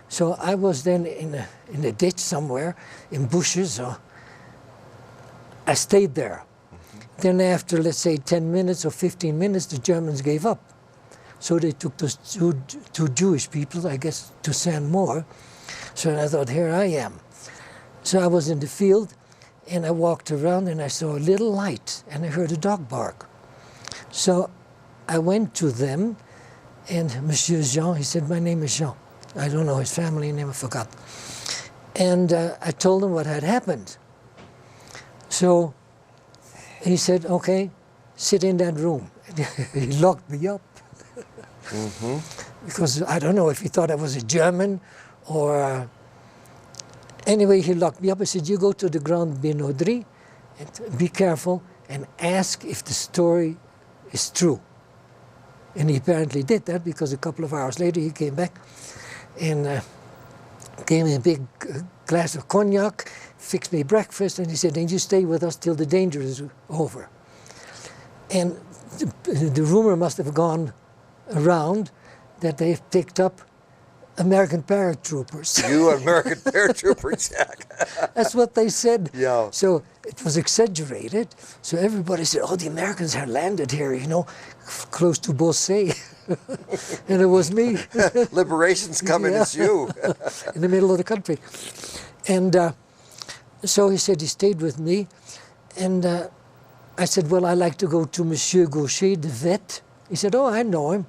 So I was then in a ditch somewhere, in bushes, so I stayed there. Then after, let's say, 10 minutes or 15 minutes, the Germans gave up. So they took those two Jewish people, I guess, to Saint-Maur. So I thought, here I am. So I was in the field, and I walked around, and I saw a little light, and I heard a dog bark. So I went to them, and Monsieur Jean, he said, my name is Jean. I don't know his family name, I forgot. And I told him what had happened. So he said, okay, sit in that room. He locked me up. Because I don't know if he thought I was a German or... Anyway, he locked me up. He said, you go to the Grand Benauderie and be careful and ask if the story is true. And he apparently did that because a couple of hours later he came back and gave me a big glass of cognac, fixed me breakfast, and he said, and you stay with us till the danger is over. And the rumor must have gone around that they've picked up American paratroopers. You American paratrooper, Jack. That's what they said. Yeah. So it was exaggerated. So everybody said, oh, the Americans have landed here, you know, close to Bossé. And it was me. Liberation's coming, it's you. In the middle of the country. And so he said he stayed with me. And I said, well, I like to go to Monsieur Gaucher, the vet. He said, oh, I know him.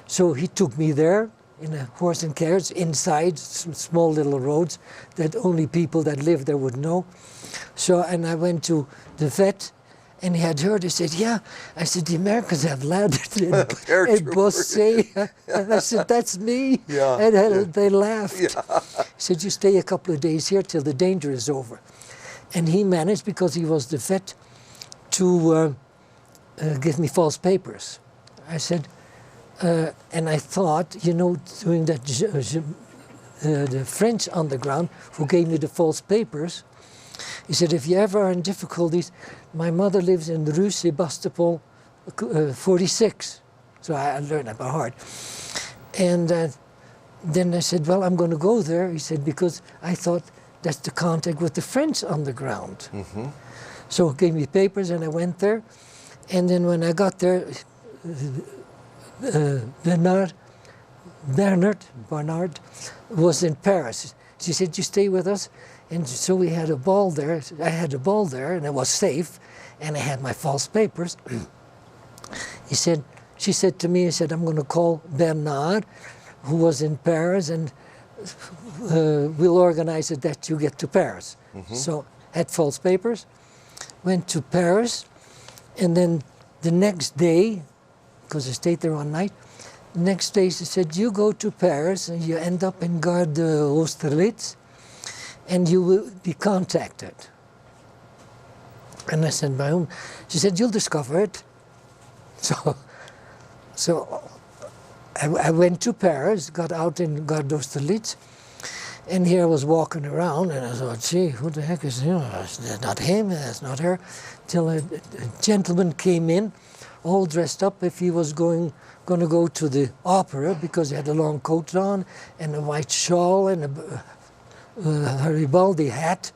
So he took me there in a horse and carriage, inside some small little roads that only people that live there would know. So, and I went to the vet, and he had heard, he said, yeah. I said, the Americans have landed in Bossé. And I said, that's me. Yeah, And they laughed. Yeah. He said, you stay a couple of days here till the danger is over. And he managed, because he was the vet, to give me false papers. I said, and I thought, you know, doing that, the French underground who gave me the false papers, he said, if you ever are in difficulties, my mother lives in Rue Sebastopol 46. So I learned that by heart. And then I said, well, I'm going to go there. He said, because I thought that's the contact with the French underground. So he gave me papers, and I went there. And then when I got there, Bernard was in Paris. She said, you stay with us? And so we had a ball there. I had a ball there, and it was safe, and I had my false papers. She said to me, I'm going to call Bernard, who was in Paris, and we'll organize it that you get to Paris. So had false papers, went to Paris, and then the next day, because I stayed there one night, the next day she said, you go to Paris and you end up in Gare d'Austerlitz and you will be contacted. And I said, by whom? She said, you'll discover it. So I went to Paris, got out in Gare d'Austerlitz, and here I was walking around, and I thought, gee, who the heck is, you know, that's not him, that's not her, till a gentleman came in all dressed up if he was going to go to the opera, because he had a long coat on and a white shawl and a Garibaldi hat.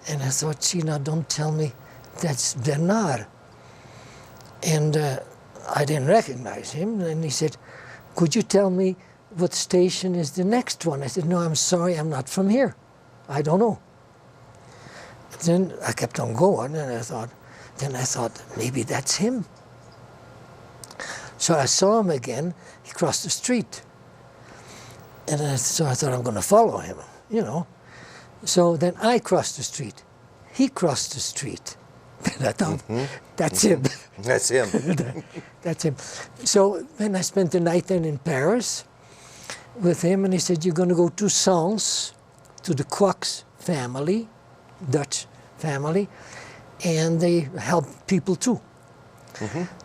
And I thought, gee, now don't tell me that's Bernard. And I didn't recognize him. And he said, could you tell me what station is the next one? I said, no, I'm sorry, I'm not from here. I don't know. Then I kept on going, and I thought, maybe that's him. So I saw him again. He crossed the street. And so I thought, I'm going to follow him, you know. So then I crossed the street. He crossed the street. And I thought, that's him. That's him. That's him. So then I spent the night then in Paris with him, and he said, you're going to go to Sens, to the Kwaks family, Dutch family, and they help people too.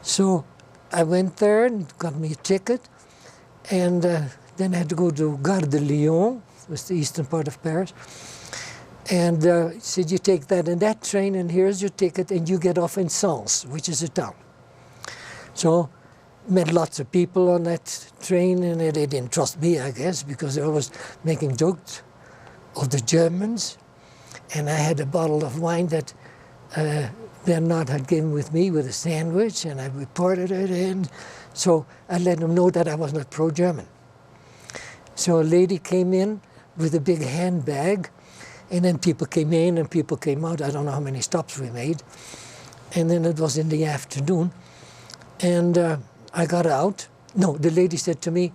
So I went there and got me a ticket, and then I had to go to Gare de Lyon, was the eastern part of Paris, and he said, you take that and that train, and here's your ticket, and you get off in Sens, which is a town. So met lots of people on that train, and they didn't trust me, I guess, because I was making jokes of the Germans, and I had a bottle of wine that Bernard had given with me with a sandwich, and I reported it in. So I let them know that I was not pro-German. So a lady came in with a big handbag, and then people came in and people came out. I don't know how many stops we made. And then it was in the afternoon, and I got out. No, the lady said to me,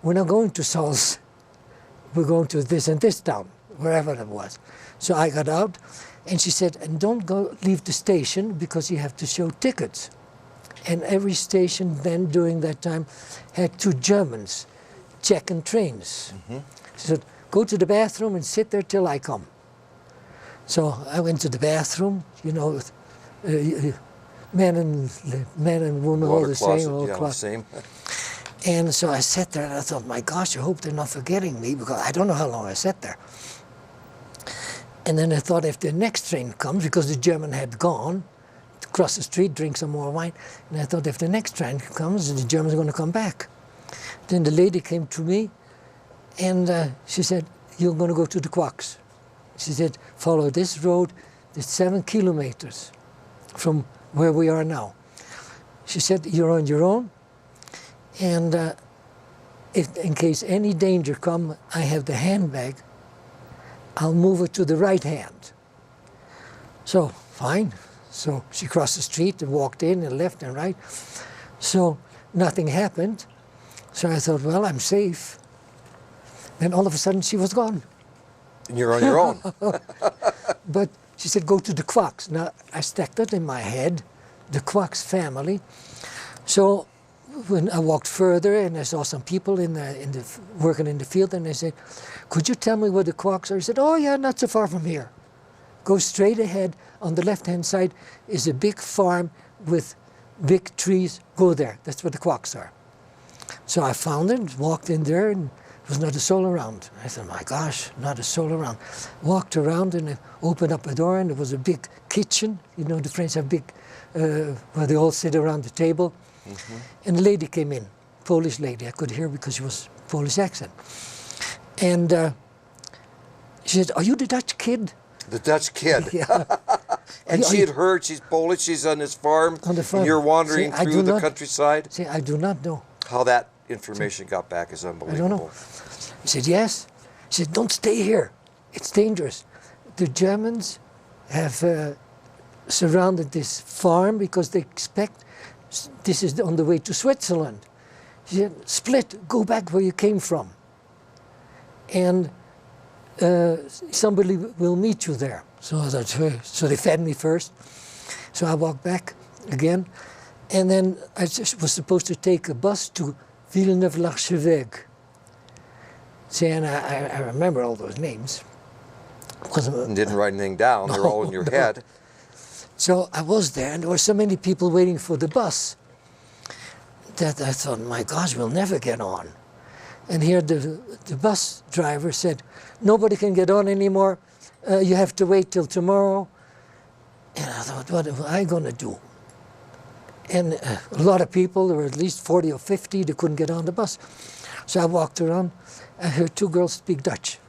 we're not going to Sals. We're going to this and this town, wherever it was. So I got out, and she said, and don't leave the station because you have to show tickets. And every station then during that time had two Germans checking trains. She said, go to the bathroom and sit there till I come. So I went to the bathroom, you know, men and women all the same, all closet. And so I sat there and I thought, my gosh, I hope they're not forgetting me, because I don't know how long I sat there. And then I thought, if the next train comes, because the German had gone, to cross the street, drink some more wine, and I thought, if the next train comes, the Germans are going to come back. Then the lady came to me, and she said, you're going to go to the Kwaks. She said, follow this road, it's 7 kilometers from where we are now. She said, you're on your own, and if in case any danger come, I have the handbag. I'll move it to the right hand. So, fine. So she crossed the street and walked in and left and right. So nothing happened. So I thought, well, I'm safe. Then all of a sudden she was gone. And you're on your own. But she said, go to the Kwaks. Now, I stacked it in my head, the Kwaks family. So when I walked further and I saw some people working in the field, and they said, could you tell me where the Kwaks are? He said, oh yeah, not so far from here. Go straight ahead. On the left-hand side is a big farm with big trees. Go there. That's where the Kwaks are. So I found it, walked in there, and there was not a soul around. I thought, my gosh, not a soul around. Walked around and opened up a door, and there was a big kitchen. You know, the French have big, where they all sit around the table. And a lady came in, Polish lady. I could hear because she was Polish accent. And she said, are you the Dutch kid? The Dutch kid. Yeah. And she had heard she's Polish, she's on this farm, on the farm. And you're wandering through the countryside? See, I do not know. How that information got back is unbelievable. I don't know. He said, yes. She said, don't stay here. It's dangerous. The Germans have surrounded this farm because they expect this is on the way to Switzerland. She said, split, go back where you came from. And somebody will meet you there. So I thought, so they fed me first. So I walked back again. And then I just was supposed to take a bus to Villeneuve-l'Archevêque. See, and I remember all those names. And didn't write anything down, they're all in your head. So I was there, and there were so many people waiting for the bus that I thought, my gosh, we'll never get on. And here the bus driver said, nobody can get on anymore, you have to wait till tomorrow. And I thought, what am I going to do? And a lot of people, there were at least 40 or 50, they couldn't get on the bus. So I walked around, I heard two girls speak Dutch.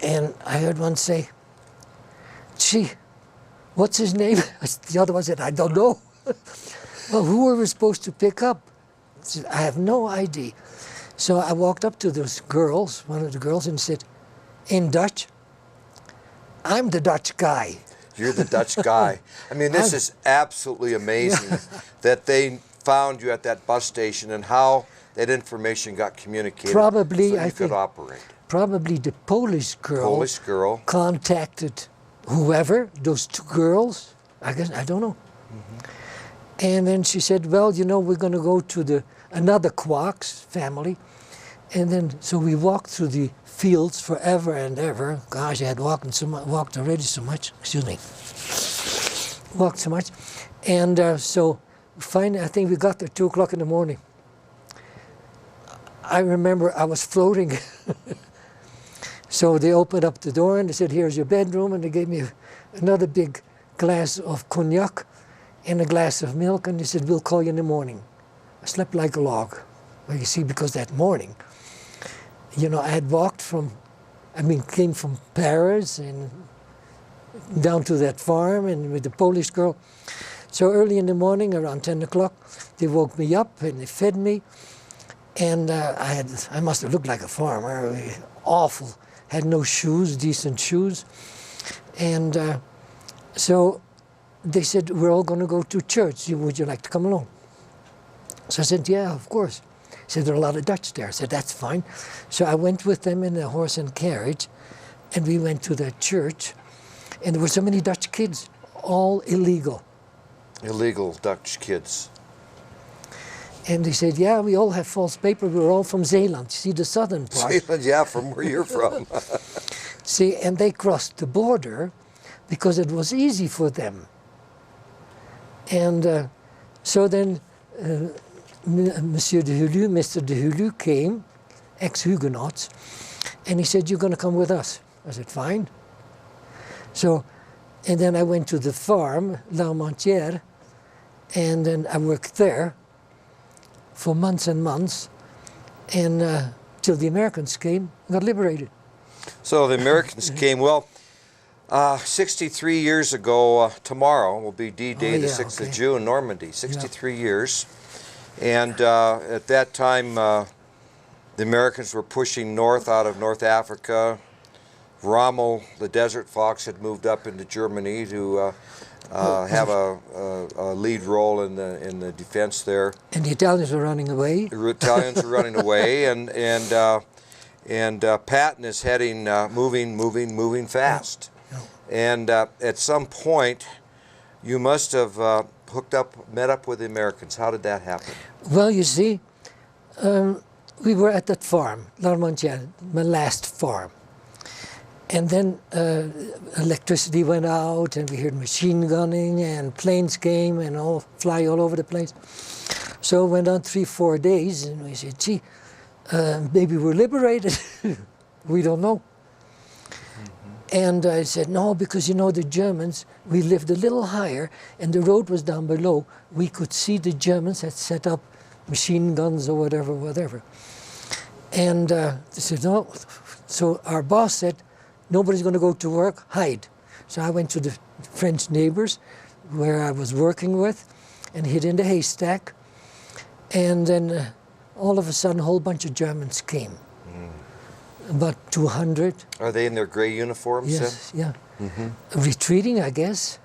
And I heard one say, gee, what's his name? The other one said, I don't know. Well, who were we supposed to pick up? I said, I have no idea. So I walked up to those girls, one of the girls, and said, in Dutch, I'm the Dutch guy. You're the Dutch guy. I mean, this is absolutely amazing that they found you at that bus station and how that information got communicated Probably, so you I could think, operate. Probably the Polish girl contacted whoever, those two girls, I guess, I don't know. And then she said, well, you know, we're going to go to another Quarks family. And then, so we walked through the fields forever and ever. Gosh, I had walked already so much. Excuse me. Walked so much. And so finally, I think we got there 2 o'clock in the morning. I remember I was floating. So they opened up the door and they said, here's your bedroom. And they gave me another big glass of cognac and a glass of milk. And they said, we'll call you in the morning. I slept like a log. Well, you see, because that morning, you know, I had walked came from Paris and down to that farm and with the Polish girl. So early in the morning, around 10 o'clock, they woke me up and they fed me. And I must have looked like a farmer, awful. Had no shoes, decent shoes. And so they said, we're all going to go to church. Would you like to come along? So I said, yeah, of course. He said, there are a lot of Dutch there. I said, that's fine. So I went with them in a horse and carriage, and we went to the church. And there were so many Dutch kids, all illegal. Illegal Dutch kids. And they said, yeah, we all have false paper. We're all from Zeeland. You see the southern part. Zeeland, yeah, from where you're from. See, and they crossed the border because it was easy for them. And so then Mr. de Hulu came, ex-Huguenots, and he said, you're going to come with us. I said, fine. So, and then I went to the farm, L'Armentière, and then I worked there for months and months, and till the Americans came and got liberated. So the Americans came, well, 63 years ago, tomorrow will be D-Day, the 6th of June, Normandy, 63 years. And at that time, the Americans were pushing north out of North Africa. Rommel, the desert fox, had moved up into Germany to have a lead role in the defense there. And the Italians were running away. The Italians were running away, and Patton is heading, moving fast. And at some point, you must have met up with the Americans. How did that happen? Well, you see, we were at that farm, L'Armentière, my last farm. And then electricity went out, and we heard machine gunning, and planes came and fly all over the place. So it went on 3-4 days, and we said, gee, maybe we're liberated. We don't know. And I said, no, because you know the Germans, we lived a little higher, and the road was down below. We could see the Germans had set up machine guns or whatever. And they said, no. So our boss said, nobody's going to go to work, hide. So I went to the French neighbors where I was working with and hid in the haystack. And then all of a sudden, a whole bunch of Germans came. About 200. Are they in their gray uniforms? Yes, yeah. Retreating, I guess.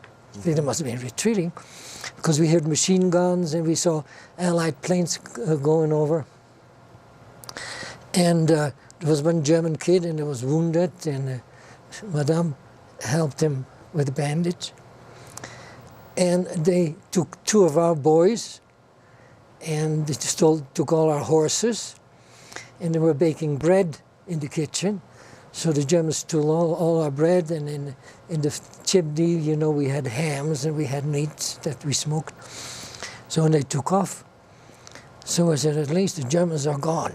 They must have been retreating because we heard machine guns and we saw Allied planes going over. And there was one German kid and he was wounded, and Madame helped him with a bandage. And they took 2 of our boys and they took all our horses, and they were baking bread in the kitchen. So the Germans stole all our bread, and in the chimney, you know, we had hams and we had meats that we smoked. So when they took off, so I said, at least the Germans are gone.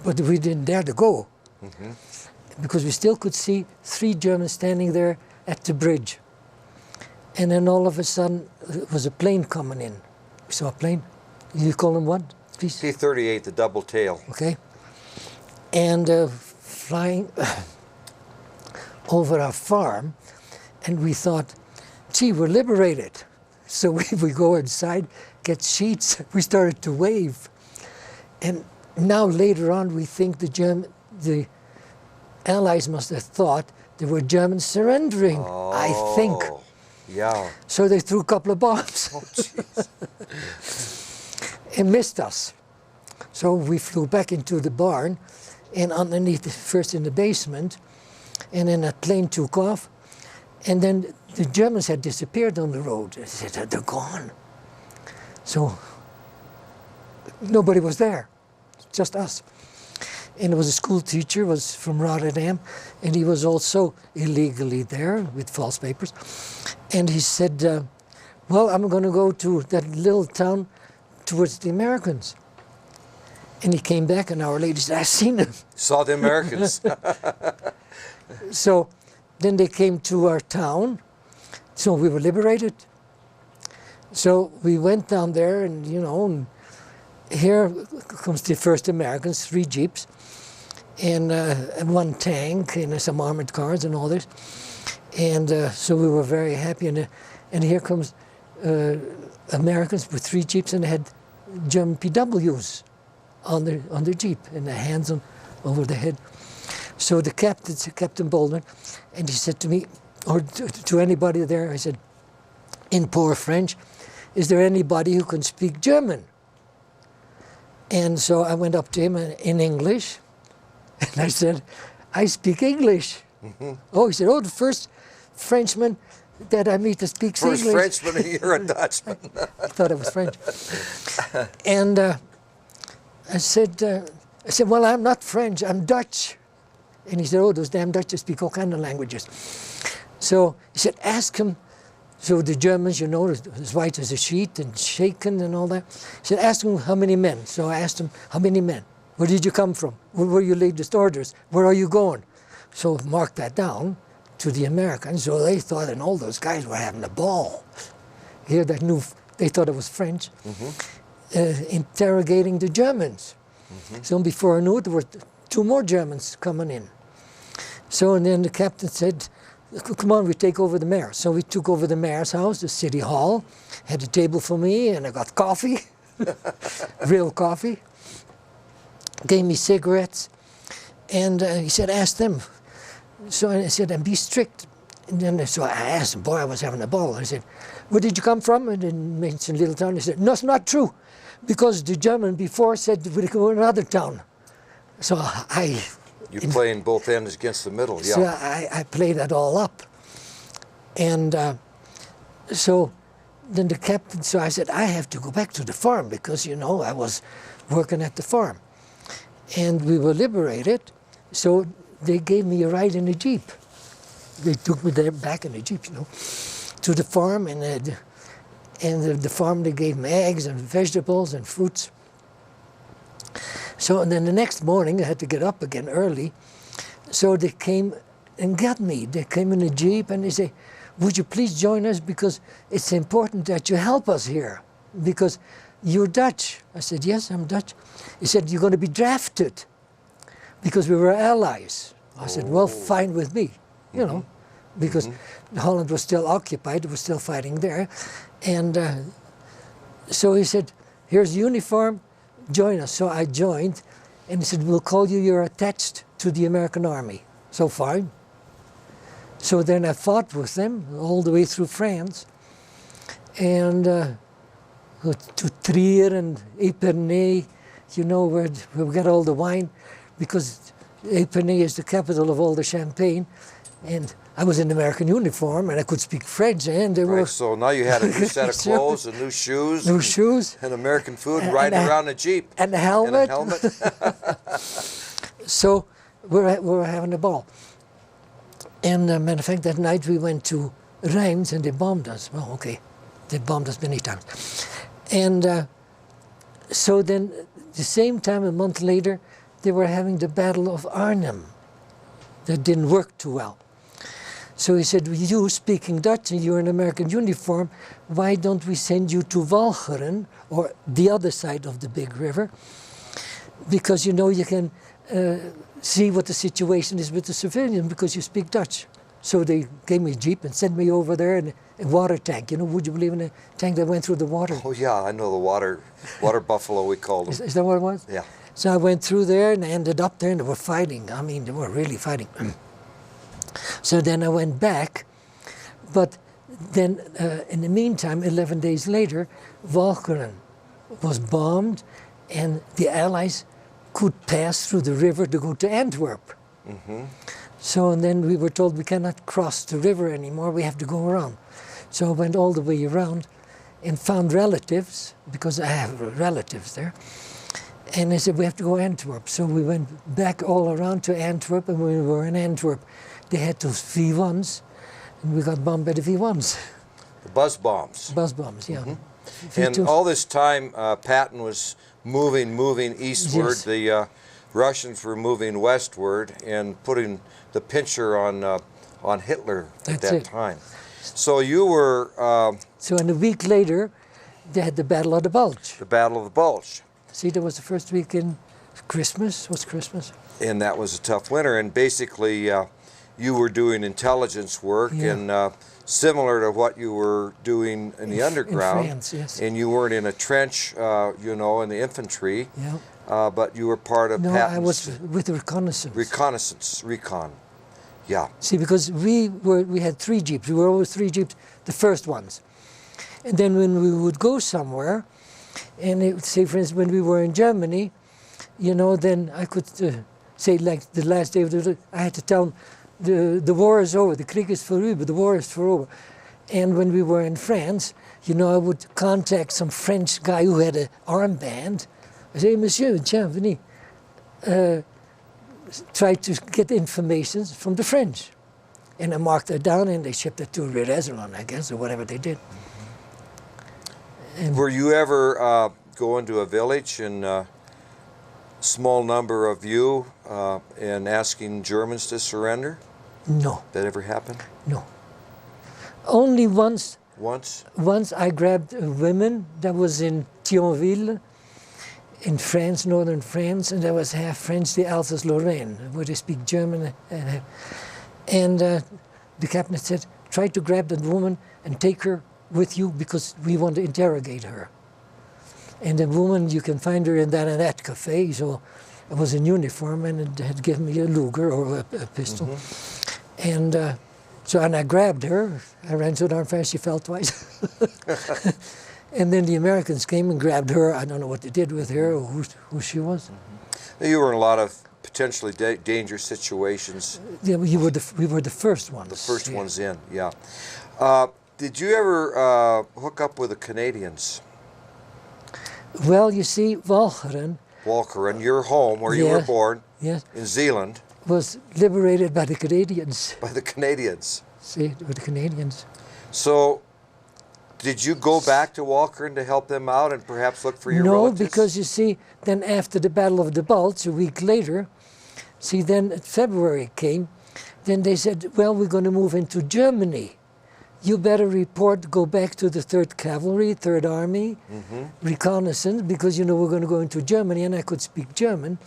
But we didn't dare to go, because we still could see 3 Germans standing there at the bridge. And then all of a sudden, there was a plane coming in. We saw a plane. You call them what, please? P-38, the double tail. Okay. And flying over our farm, and we thought, gee, we're liberated. So we go inside, get sheets, we started to wave. And now later on we think the Allies must have thought there were Germans surrendering, I think. Yeah. So they threw a couple of bombs. Oh, jeez. And missed us. So we flew back into the barn, and underneath, first in the basement, and then a plane took off, and then the Germans had disappeared on the road. They said, they're gone. So nobody was there, just us. And there was a school teacher, was from Rotterdam, and he was also illegally there with false papers. And he said, well, I'm going to go to that little town towards the Americans. And he came back an hour later, he said, I've seen them. Saw the Americans. So then they came to our town, so we were liberated. So we went down there, and you know, and here comes the first Americans, 3 jeeps, and 1 tank, and some armored cars and all this. And so we were very happy, and here comes Americans with 3 jeeps, and they had German PWs on their jeep, and the hands over the head. So the captain, Captain Baldwin, and he said to me, or to anybody there, I said, in poor French, is there anybody who can speak German? And so I went up to him in English, and I said, I speak English. Mm-hmm. Oh, he said, oh, the first Frenchman that I meet that speaks English. First Frenchman, you're a Dutchman. I thought it was French. And I said, well, I'm not French, I'm Dutch. And he said, oh, those damn Dutch speak all kinds of languages. So he said, ask him. So the Germans, you know, as white as a sheet and shaken and all that. He said, ask him how many men. So I asked him, how many men? Where did you come from? Where were your latest orders? Where are you going? So mark that down to the Americans. So they thought, and all those guys were having a ball. Here that knew, they thought it was French, interrogating the Germans. Mm-hmm. So before I knew it, there were 2 more Germans coming in. So and then the captain said, come on, we take over the mayor. So we took over the mayor's house, the city hall, had a table for me, and I got coffee, real coffee. Gave me cigarettes, and he said, ask them. So I said, and be strict. And then so I asked him, boy, I was having a ball. I said, where did you come from? And then mentioned little town. He said, no, it's not true, because the German before said we'd go to another town. So You play in both ends against the middle, yeah. So I played that all up. And so then the captain, so I said, I have to go back to the farm because, you know, I was working at the farm. And we were liberated, so they gave me a ride in a jeep. They took me there back in a jeep, you know, to the farm, and the farm, they gave me eggs and vegetables and fruits. So and then the next morning I had to get up again early, so they came and got me. They came in a jeep and they say, would you please join us, because it's important that you help us here, because you're Dutch. I said, yes, I'm Dutch. He said, you're going to be drafted, because we were allies. I said, well, fine with me, you know, because Holland was still occupied, it was still fighting there. And so he said, here's the uniform, join us. So I joined, and he said, we'll call you, you're attached to the American Army. So fine. So then I fought with them all the way through France, and to Trier and Épernay, you know, where we got all the wine, because Épernay is the capital of all the champagne, and I was in American uniform and I could speak French, and they were. So now you had a new set of clothes and new shoes. New shoes. And American food, riding around a jeep. And a helmet. And a helmet. So we were having a ball. And matter of fact, that night we went to Reims and they bombed us. Well, okay, they bombed us many times. And so then, the same time, a month later, they were having the Battle of Arnhem. That didn't work too well. So he said, you speaking Dutch and you're in American uniform, why don't we send you to Walcheren, or the other side of the big river? Because you know you can see what the situation is with the civilian because you speak Dutch. So they gave me a jeep and sent me over there in a water tank. You know, would you believe in a tank that went through the water? Oh yeah, I know the water buffalo we called them. Is that what it was? Yeah. So I went through there and I ended up there and they were fighting. I mean, they were really fighting. So then I went back, but then in the meantime, 11 days later, Walcheren was bombed and the Allies could pass through the river to go to Antwerp. Mm-hmm. So and then we were told we cannot cross the river anymore, we have to go around. So I went all the way around and found relatives, because I have relatives there. And they said, we have to go to Antwerp. So we went back all around to Antwerp, and when we were in Antwerp, they had those V1s, and we got bombed by the V1s. The buzz bombs. Buzz bombs, yeah. Mm-hmm. And all this time, Patton was moving eastward. Yes. The Russians were moving westward and putting the pincher on Hitler at that time. So you were... so in a week later, they had the Battle of the Bulge. The Battle of the Bulge. See, that was the first week in Christmas. What's Christmas? And that was a tough winter. And basically, you were doing intelligence work, and similar to what you were doing in the underground. In France, yes. And you weren't in a trench, you know, in the infantry. Yeah. But you were part of Patton's... No, I was with reconnaissance. Recon. Yeah. See, because we had 3 jeeps. We were always 3 jeeps, the first ones. And then when we would go somewhere, and it, say, for instance, when we were in Germany, you know, then I could say, like the last day of the, I had to tell them, the war is over, the Krieg is vorüber, the war is over. And when we were in France, you know, I would contact some French guy who had an armband. I say, Monsieur, tiens, venez. Try to get information from the French. And I marked it down and they shipped it to Redesselon, I guess, or whatever they did. And were you ever going to a village and a small number of you and asking Germans to surrender? No. That ever happened? No. Only once. Once? Once I grabbed a woman that was in Thionville, in France, northern France, and that was half French, the Alsace-Lorraine, where they speak German. And the captain said, try to grab that woman and take her with you because we want to interrogate her. And the woman, you can find her in that and that cafe. So I was in uniform and it had given me a Luger or a pistol. And and I grabbed her. I ran so darn fast she fell twice. And then the Americans came and grabbed her. I don't know what they did with her or who she was. You were in a lot of potentially dangerous situations. Yeah, we were the first ones. The first ones in, yeah. Did you ever hook up with the Canadians? Well, you see, Walcheren, your home, where you were born, yes, in Zeeland, was liberated by the Canadians. By the Canadians. See, with the Canadians. So, did you go back to Walcheren to help them out and perhaps look for your relatives? No, because you see, then after the Battle of the Bulge, a week later, see, then February came, then they said, well, we're going to move into Germany. You better go back to the 3rd Cavalry, 3rd Army, reconnaissance, because, you know, we're going to go into Germany, and I could speak German.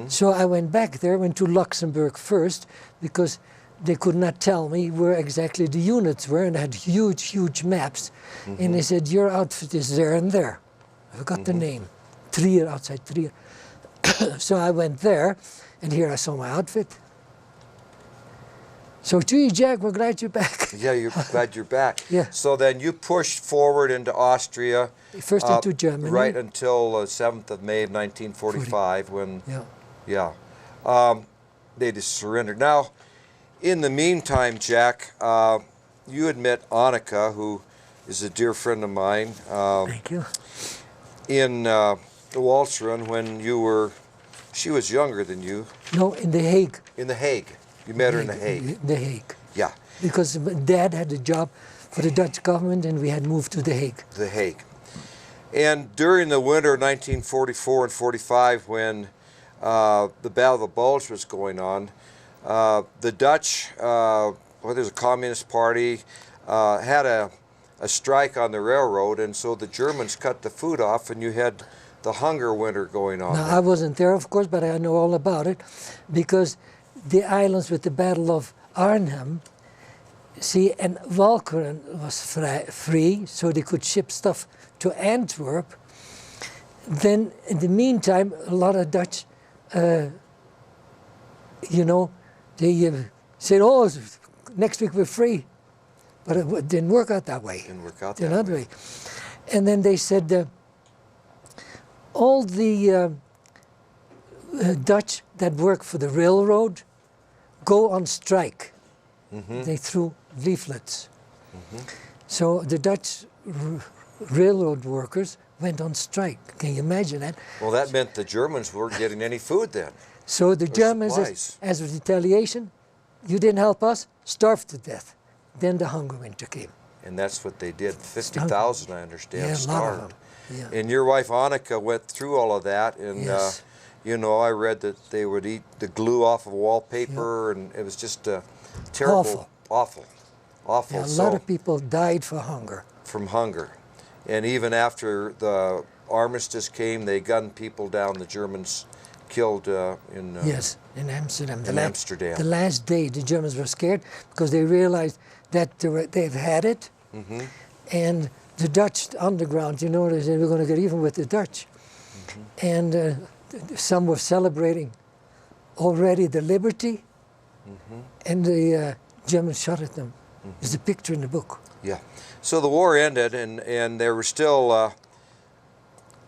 So I went back there, went to Luxembourg first, because they could not tell me where exactly the units were, and I had huge, huge maps. And they said, your outfit is there and there. I forgot the name. Trier, outside Trier. So I went there, and here I saw my outfit. So, gee, Jack, we're glad you're back. Yeah, you're glad you're back. Yeah. So then you pushed forward into Austria. First into Germany. Right until 7th of May of 1945 when, they just surrendered. Now, in the meantime, Jack, you had met Annika, who is a dear friend of mine. Thank you. In Walcheren when she was younger than you. No, in The Hague. In The Hague. You met her in The Hague. The Hague. Yeah. Because Dad had a job for the Dutch government and we had moved to The Hague. The Hague. And during the winter of 1944 and 45, when the Battle of the Bulge was going on, the Dutch well, there's a Communist Party, had a strike on the railroad, and so the Germans cut the food off, and you had the hunger winter going on. Now, I wasn't there, of course, but I know all about it, because the islands with the Battle of Arnhem, see, and Walcheren was free, so they could ship stuff to Antwerp. Then, in the meantime, a lot of Dutch, you know, they said, oh, next week we're free. But it didn't work out that way. Didn't work out that way. And then they said, all the Dutch that work for the railroad go on strike. Mm-hmm. They threw leaflets. Mm-hmm. So the Dutch railroad workers went on strike. Can you imagine that? Well, that meant the Germans weren't getting any food then. So the Germans, as a retaliation, you didn't help us, starved to death. Then the hunger winter came. And that's what they did. 50,000, I understand, starved. A lot of them. Yeah. And your wife Annika went through all of that, and yes. you know, I read that they would eat the glue off of wallpaper, and it was just terrible, awful. Yeah, a lot of people died for hunger. From hunger. And even after the armistice came, they gunned people down. The Germans killed in yes, in Amsterdam. The last day, the Germans were scared because they realized that they've had it, mm-hmm. and the Dutch underground, you know, they said we're going to get even with the Dutch, mm-hmm. and some were celebrating already the liberty, mm-hmm. and the Germans shot at them. Mm-hmm. There's a picture in the book. Yeah. So the war ended, and there were still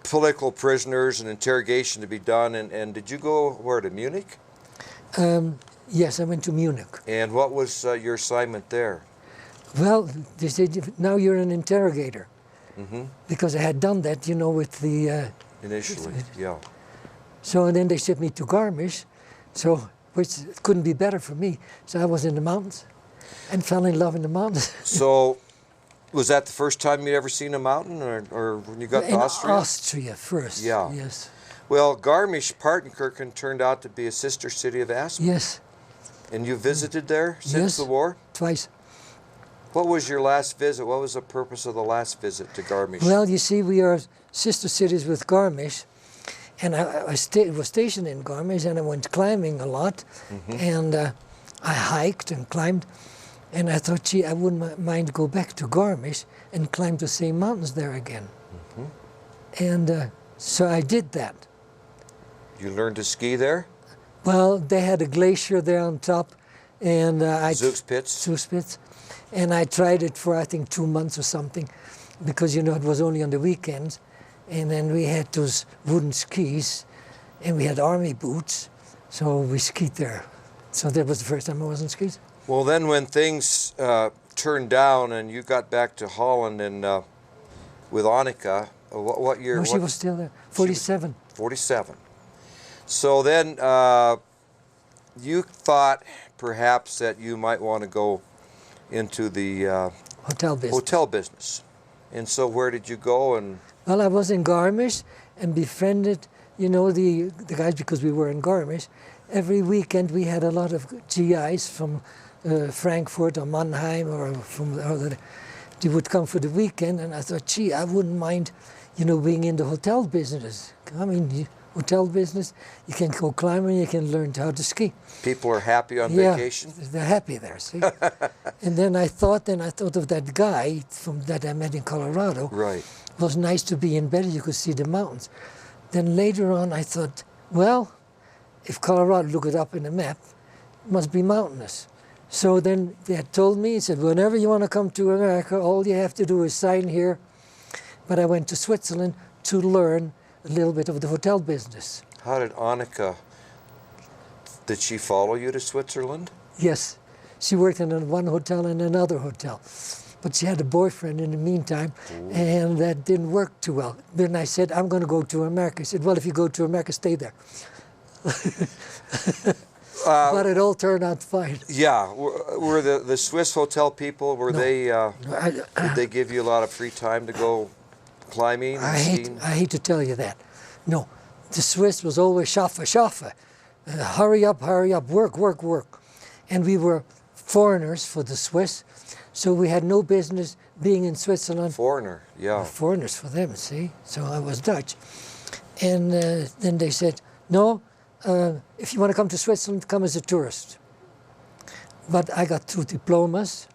political prisoners and interrogation to be done. And did you go where, to Munich? Yes, I went to Munich. And what was your assignment there? Well, they said, now you're an interrogator. Mm-hmm. Because I had done that, you know, with the... Initially, yeah. So and then they shipped me to Garmisch, so which couldn't be better for me. So I was in the mountains and fell in love in the mountains. So was that the first time you'd ever seen a mountain, or when you got to Austria? In Austria first, yeah. Yes. Well, Garmisch-Partenkirchen turned out to be a sister city of Aspen. Yes. And you visited there since the war? Twice. What was your last visit? What was the purpose of the last visit to Garmisch? Well, you see, we are sister cities with Garmisch, and I was stationed in Garmisch, and I went climbing a lot, mm-hmm. and I hiked and climbed, and I thought, gee, I wouldn't mind go back to Garmisch and climb the same mountains there again. Mm-hmm. And so I did that. You learned to ski there? Well, they had a glacier there on top, and Zugspitz. And I tried it for, I think, 2 months or something, because, you know, it was only on the weekends. And then we had those wooden skis, and we had army boots, so we skied there. So that was the first time I was on skis. Well, then when things turned down and you got back to Holland and with Annika, what year? No, she was still there, 47. 47. So then you thought perhaps that you might want to go into the hotel business. And so where did you go? And well, I was in Garmisch and befriended, you know, the guys, because we were in Garmisch. Every weekend we had a lot of GIs from Frankfurt or Mannheim or from other. They would come for the weekend, and I thought, gee, I wouldn't mind, you know, being in the hotel business. I mean, hotel business, you can go climbing, you can learn how to ski. People are happy on vacation? They're happy there, see? And then I thought of that guy that I met in Colorado. Right. It was nice to be in bed, you could see the mountains. Then later on I thought, well, if Colorado, look it up in the map, it must be mountainous. So then they had told me, he said, whenever you want to come to America, all you have to do is sign here. But I went to Switzerland to learn a little bit of the hotel business. How did Annika, did she follow you to Switzerland? Yes. She worked in one hotel and another hotel. But she had a boyfriend in the meantime, and that didn't work too well. Then I said, I'm going to go to America. He said, well, if you go to America, stay there. But it all turned out fine. Yeah. Were the Swiss hotel people, did they give you a lot of free time to go climbing and skiing? I hate to tell you that. No. The Swiss was always schaffe. Hurry up, work. And we were foreigners for the Swiss. So we had no business being in Switzerland. Foreigner, yeah. Foreigners for them, see? So I was Dutch. And then they said, no, if you want to come to Switzerland, come as a tourist. But I got 2 diplomas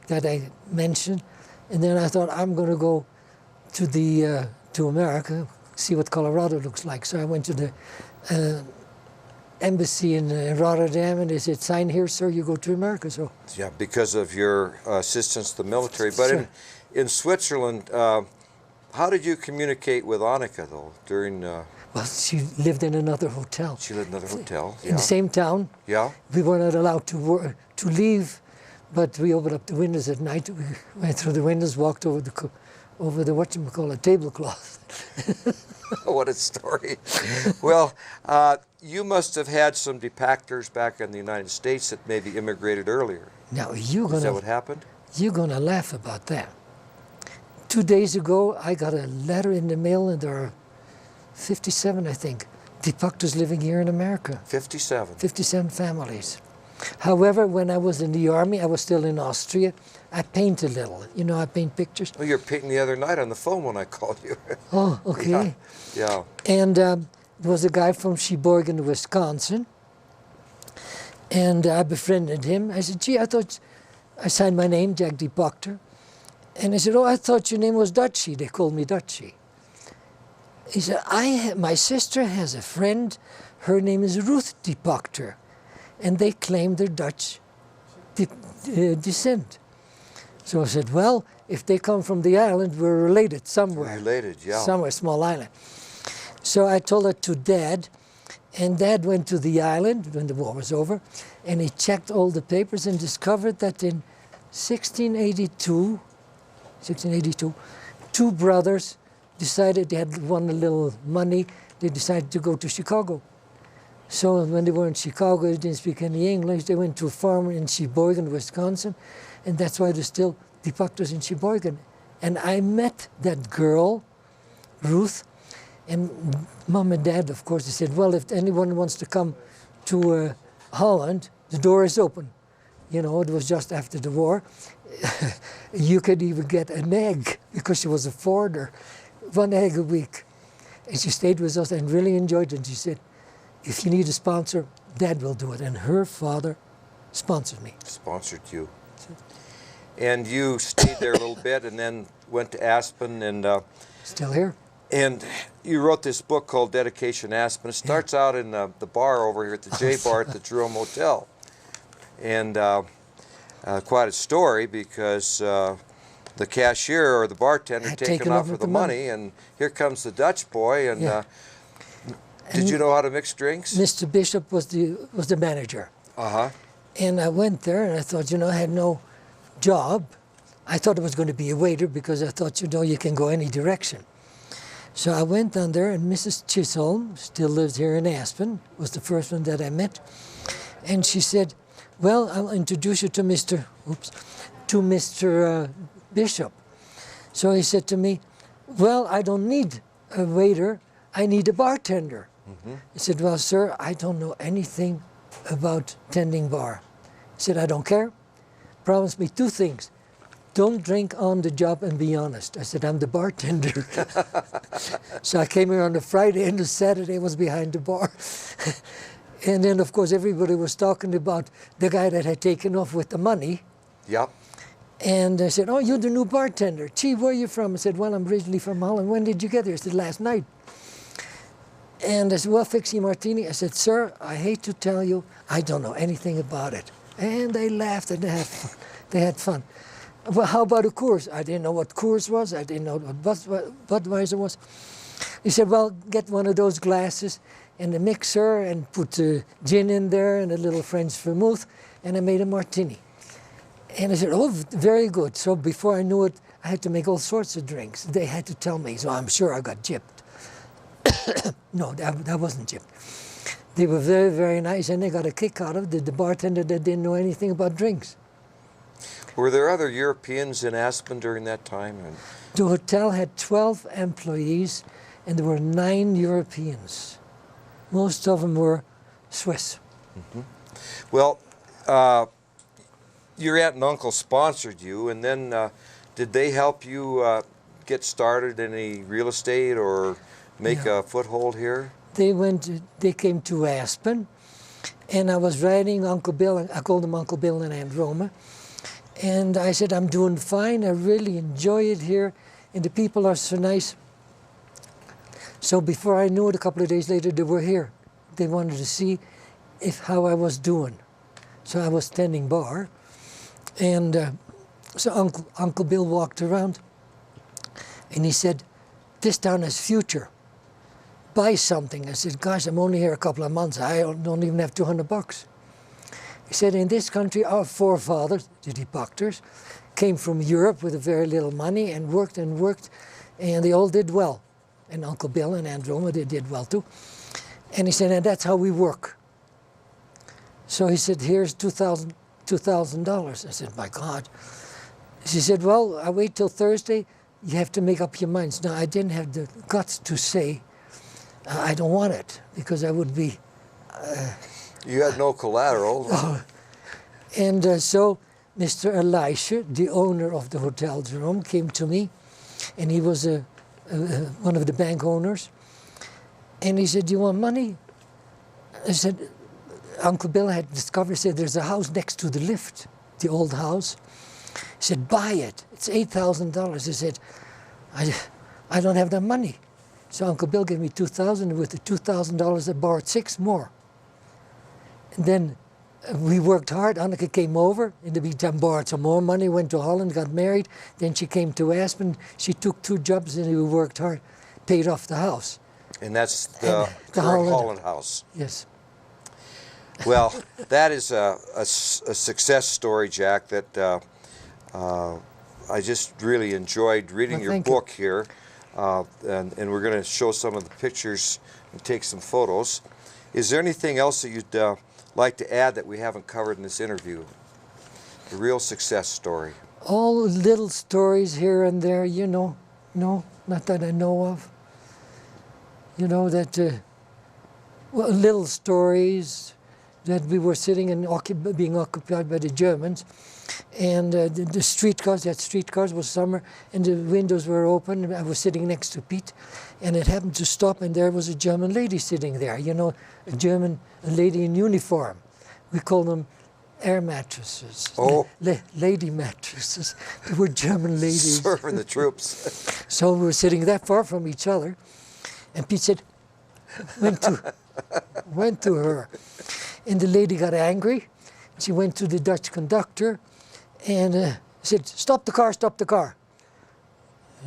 that I mentioned. And then I thought, I'm going to go to America, see what Colorado looks like. So I went to the embassy in Rotterdam, and they said, sign here, sir, you go to America. So Yeah, because of your assistance to the military. But Sure. in Switzerland, how did you communicate with Annika, though, during... well, she lived in another hotel. She lived in another hotel, In the same town. Yeah? We were not allowed to leave, but we opened up the windows at night. We went through the windows, walked over the whatchamacallit, tablecloth. What a story. Well, you must have had some Pagters back in the United States that maybe immigrated earlier. Now, Is that what happened? you're going to laugh about that. 2 days ago, I got a letter in the mail, and there are 57, I think, Pagters living here in America. 57. 57 families. However, when I was in the army, I was still in Austria, I paint a little. You know, I paint pictures. Oh, you were painting the other night on the phone when I called you. Oh, okay. Yeah. And there was a guy from Sheboygan, Wisconsin, and I befriended him. I said, gee, I signed my name, Jack D. Pagter. And I said, oh, I thought your name was Dutchie. They called me Dutchie. He said, my sister has a friend, her name is Ruth D. Pagter, and they claim they're Dutch descent. So I said, well, if they come from the island, we're related somewhere. Related, yeah. Somewhere, small island. So I told it to Dad, and Dad went to the island when the war was over, and he checked all the papers and discovered that in 1682, 2 brothers decided they had won a little money. They decided to go to Chicago. So when they were in Chicago, they didn't speak any English. They went to a farm in Sheboygan, Wisconsin, and that's why there's still Pagters in Sheboygan. And I met that girl, Ruth, and Mom and Dad, of course, they said, well, if anyone wants to come to Holland, the door is open. You know, it was just after the war. You could even get an egg, because she was a foreigner, 1 egg a week. And she stayed with us and really enjoyed it. And she said, if you need a sponsor, Dad will do it. And her father sponsored me. Sponsored you. And you stayed there a little bit and then went to Aspen and... Still here. And you wrote this book called Dedication Aspen. It starts out in the bar over here at the J Bar at the Jerome Hotel. And quite a story, because the cashier or the bartender taken off with the money, and here comes the Dutch boy. And did you know how to mix drinks? Mr. Bishop was the manager. Uh-huh. And I went there, and I thought, you know, I had no job. I thought it was going to be a waiter, because I thought, you know, you can go any direction. So I went down there, and Mrs. Chisholm still lives here in Aspen, was the first one that I met. And she said, well, I'll introduce you to Mr. Bishop. So he said to me, well, I don't need a waiter, I need a bartender. Mm-hmm. I said, well, sir, I don't know anything about tending bar. He said, I don't care. Promise me 2 things. Don't drink on the job and be honest. I said, I'm the bartender. So I came here on a Friday, and the Saturday was behind the bar. And then, of course, everybody was talking about the guy that had taken off with the money. Yep. And I said, oh, you're the new bartender. Gee, where are you from? I said, well, I'm originally from Holland. When did you get here? I said, last night. And I said, well, fixie martini. I said, sir, I hate to tell you, I don't know anything about it. And they laughed and they had fun. Well, how about a Coors? I didn't know what Coors was. I didn't know what Budweiser was. He said, well, get one of those glasses and a mixer and put gin in there and a little French vermouth, and I made a martini. And I said, oh, very good. So before I knew it, I had to make all sorts of drinks. They had to tell me, so I'm sure I got gypped. No, that wasn't gypped. They were very, very nice, and they got a kick out of it, the bartender that didn't know anything about drinks. Were there other Europeans in Aspen during that time? The hotel had 12 employees, and there were 9 Europeans. Most of them were Swiss. Mm-hmm. Well, your aunt and uncle sponsored you, and then did they help you get started in any real estate or make a foothold here? They came to Aspen, and I was riding Uncle Bill. I called them Uncle Bill and Aunt Roma, and I said, I'm doing fine. I really enjoy it here, and the people are so nice. So before I knew it, a couple of days later, they were here. They wanted to see how I was doing. So I was standing bar, and so Uncle Bill walked around, and he said, this town has future. Buy something. I said, gosh, I'm only here a couple of months. I don't even have $200. He said, in this country, our forefathers, the Pagters, came from Europe with very little money and worked, and they all did well. And Uncle Bill and Aunt Roma, they did well too. And he said, and that's how we work. So he said, here's $2,000. I said, my God. She said, well, I wait till Thursday. You have to make up your minds. Now, I didn't have the guts to say, I don't want it, because I would be... You had no collateral. And so Mr. Elisha, the owner of the Hotel Jerome, came to me, and he was one of the bank owners. And he said, do you want money? I said, Uncle Bill had discovered, said, there's a house next to the lift, the old house. He said, buy it. It's $8,000. I said, I don't have that money. So Uncle Bill gave me $2,000. With the $2,000, I borrowed 6 more. And then we worked hard. Anneke came over. In the meantime, borrowed some more money, went to Holland, got married. Then she came to Aspen. She took 2 jobs, and we worked hard, paid off the house. And that's the current Holland House. Yes. Well, that is a success story, Jack, that I just really enjoyed reading your book here. And we're going to show some of the pictures and take some photos. Is there anything else that you'd like to add that we haven't covered in this interview? The real success story. All little stories here and there, you know. No, not that I know of. You know, that little stories that we were sitting and being occupied by the Germans. And the streetcars, that streetcars was summer, and the windows were open. I was sitting next to Piet, and it happened to stop, and there was a German lady sitting there, you know, a lady in uniform. We call them air mattresses, lady mattresses. They were German ladies. Serving the troops. So we were sitting that far from each other, and Piet said, went to her. And the lady got angry. She went to the Dutch conductor and said, stop the car, stop the car.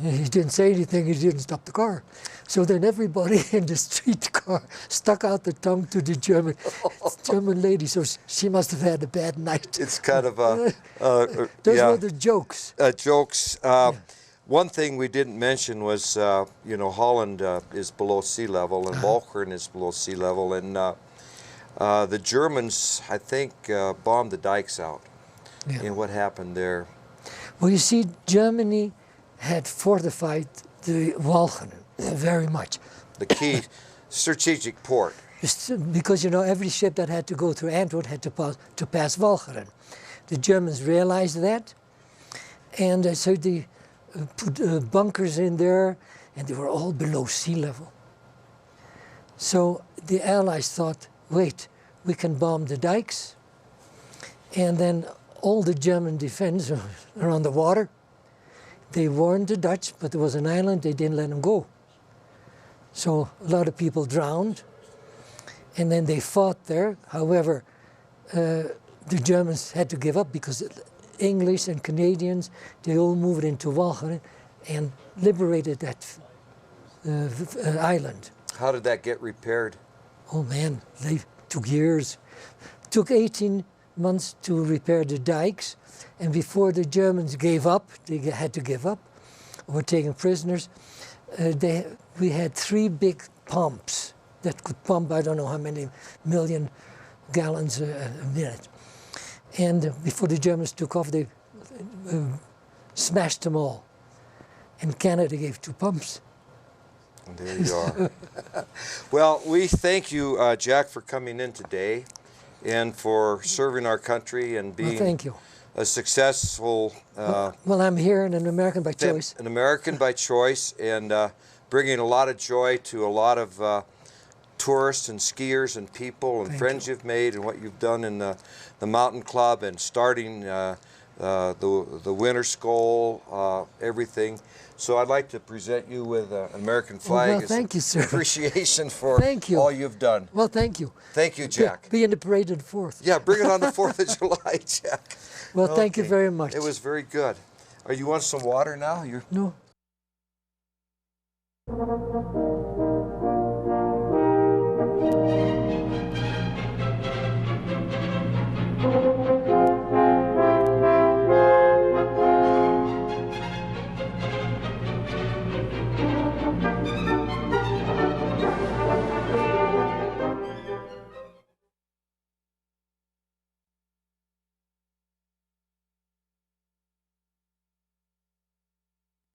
And he didn't say anything, he didn't stop the car. So then everybody in the streetcar stuck out the tongue to the German lady, so she must have had a bad night. It's kind of those were the jokes. Jokes. One thing we didn't mention was, you know, Holland is below sea level, and Walcheren is below sea level, and the Germans, I think, bombed the dikes out. Yeah. And what happened there? Well, you see, Germany had fortified the Walcheren very much. The key strategic port. Because, you know, every ship that had to go through Antwerp had to pass Walcheren. The Germans realized that, and so they put bunkers in there, and they were all below sea level. So the Allies thought, wait, we can bomb the dikes, and then all the German defense are on the water. They warned the Dutch, but there was an island, they didn't let them go. So a lot of people drowned, and then they fought there. However, the Germans had to give up because English and Canadians, they all moved into Walcheren and liberated that island. How did that get repaired? Oh man, they took years. Took 18 months to repair the dikes, and before the Germans gave up, they had to give up, were taken prisoners, we had 3 big pumps that could pump I don't know how many million gallons a minute. And before the Germans took off, they smashed them all. And Canada gave 2 pumps. There you are. Well, we thank you, Jack, for coming in today and for serving our country and being thank you. a successful well, I'm here and an American by choice. An American by choice, and bringing a lot of joy to a lot of tourists and skiers and people and friends you've made, and what you've done in the mountain club and starting the Winterskol, everything. So I'd like to present you with an American flag. Well, thank you, sir. Appreciation for all you've done. Well, thank you. Thank you, Jack. Be in the parade of the 4th. Yeah, bring it on the 4th of July, Jack. Well, thank you very much. It was very good. Are you want some water now? No.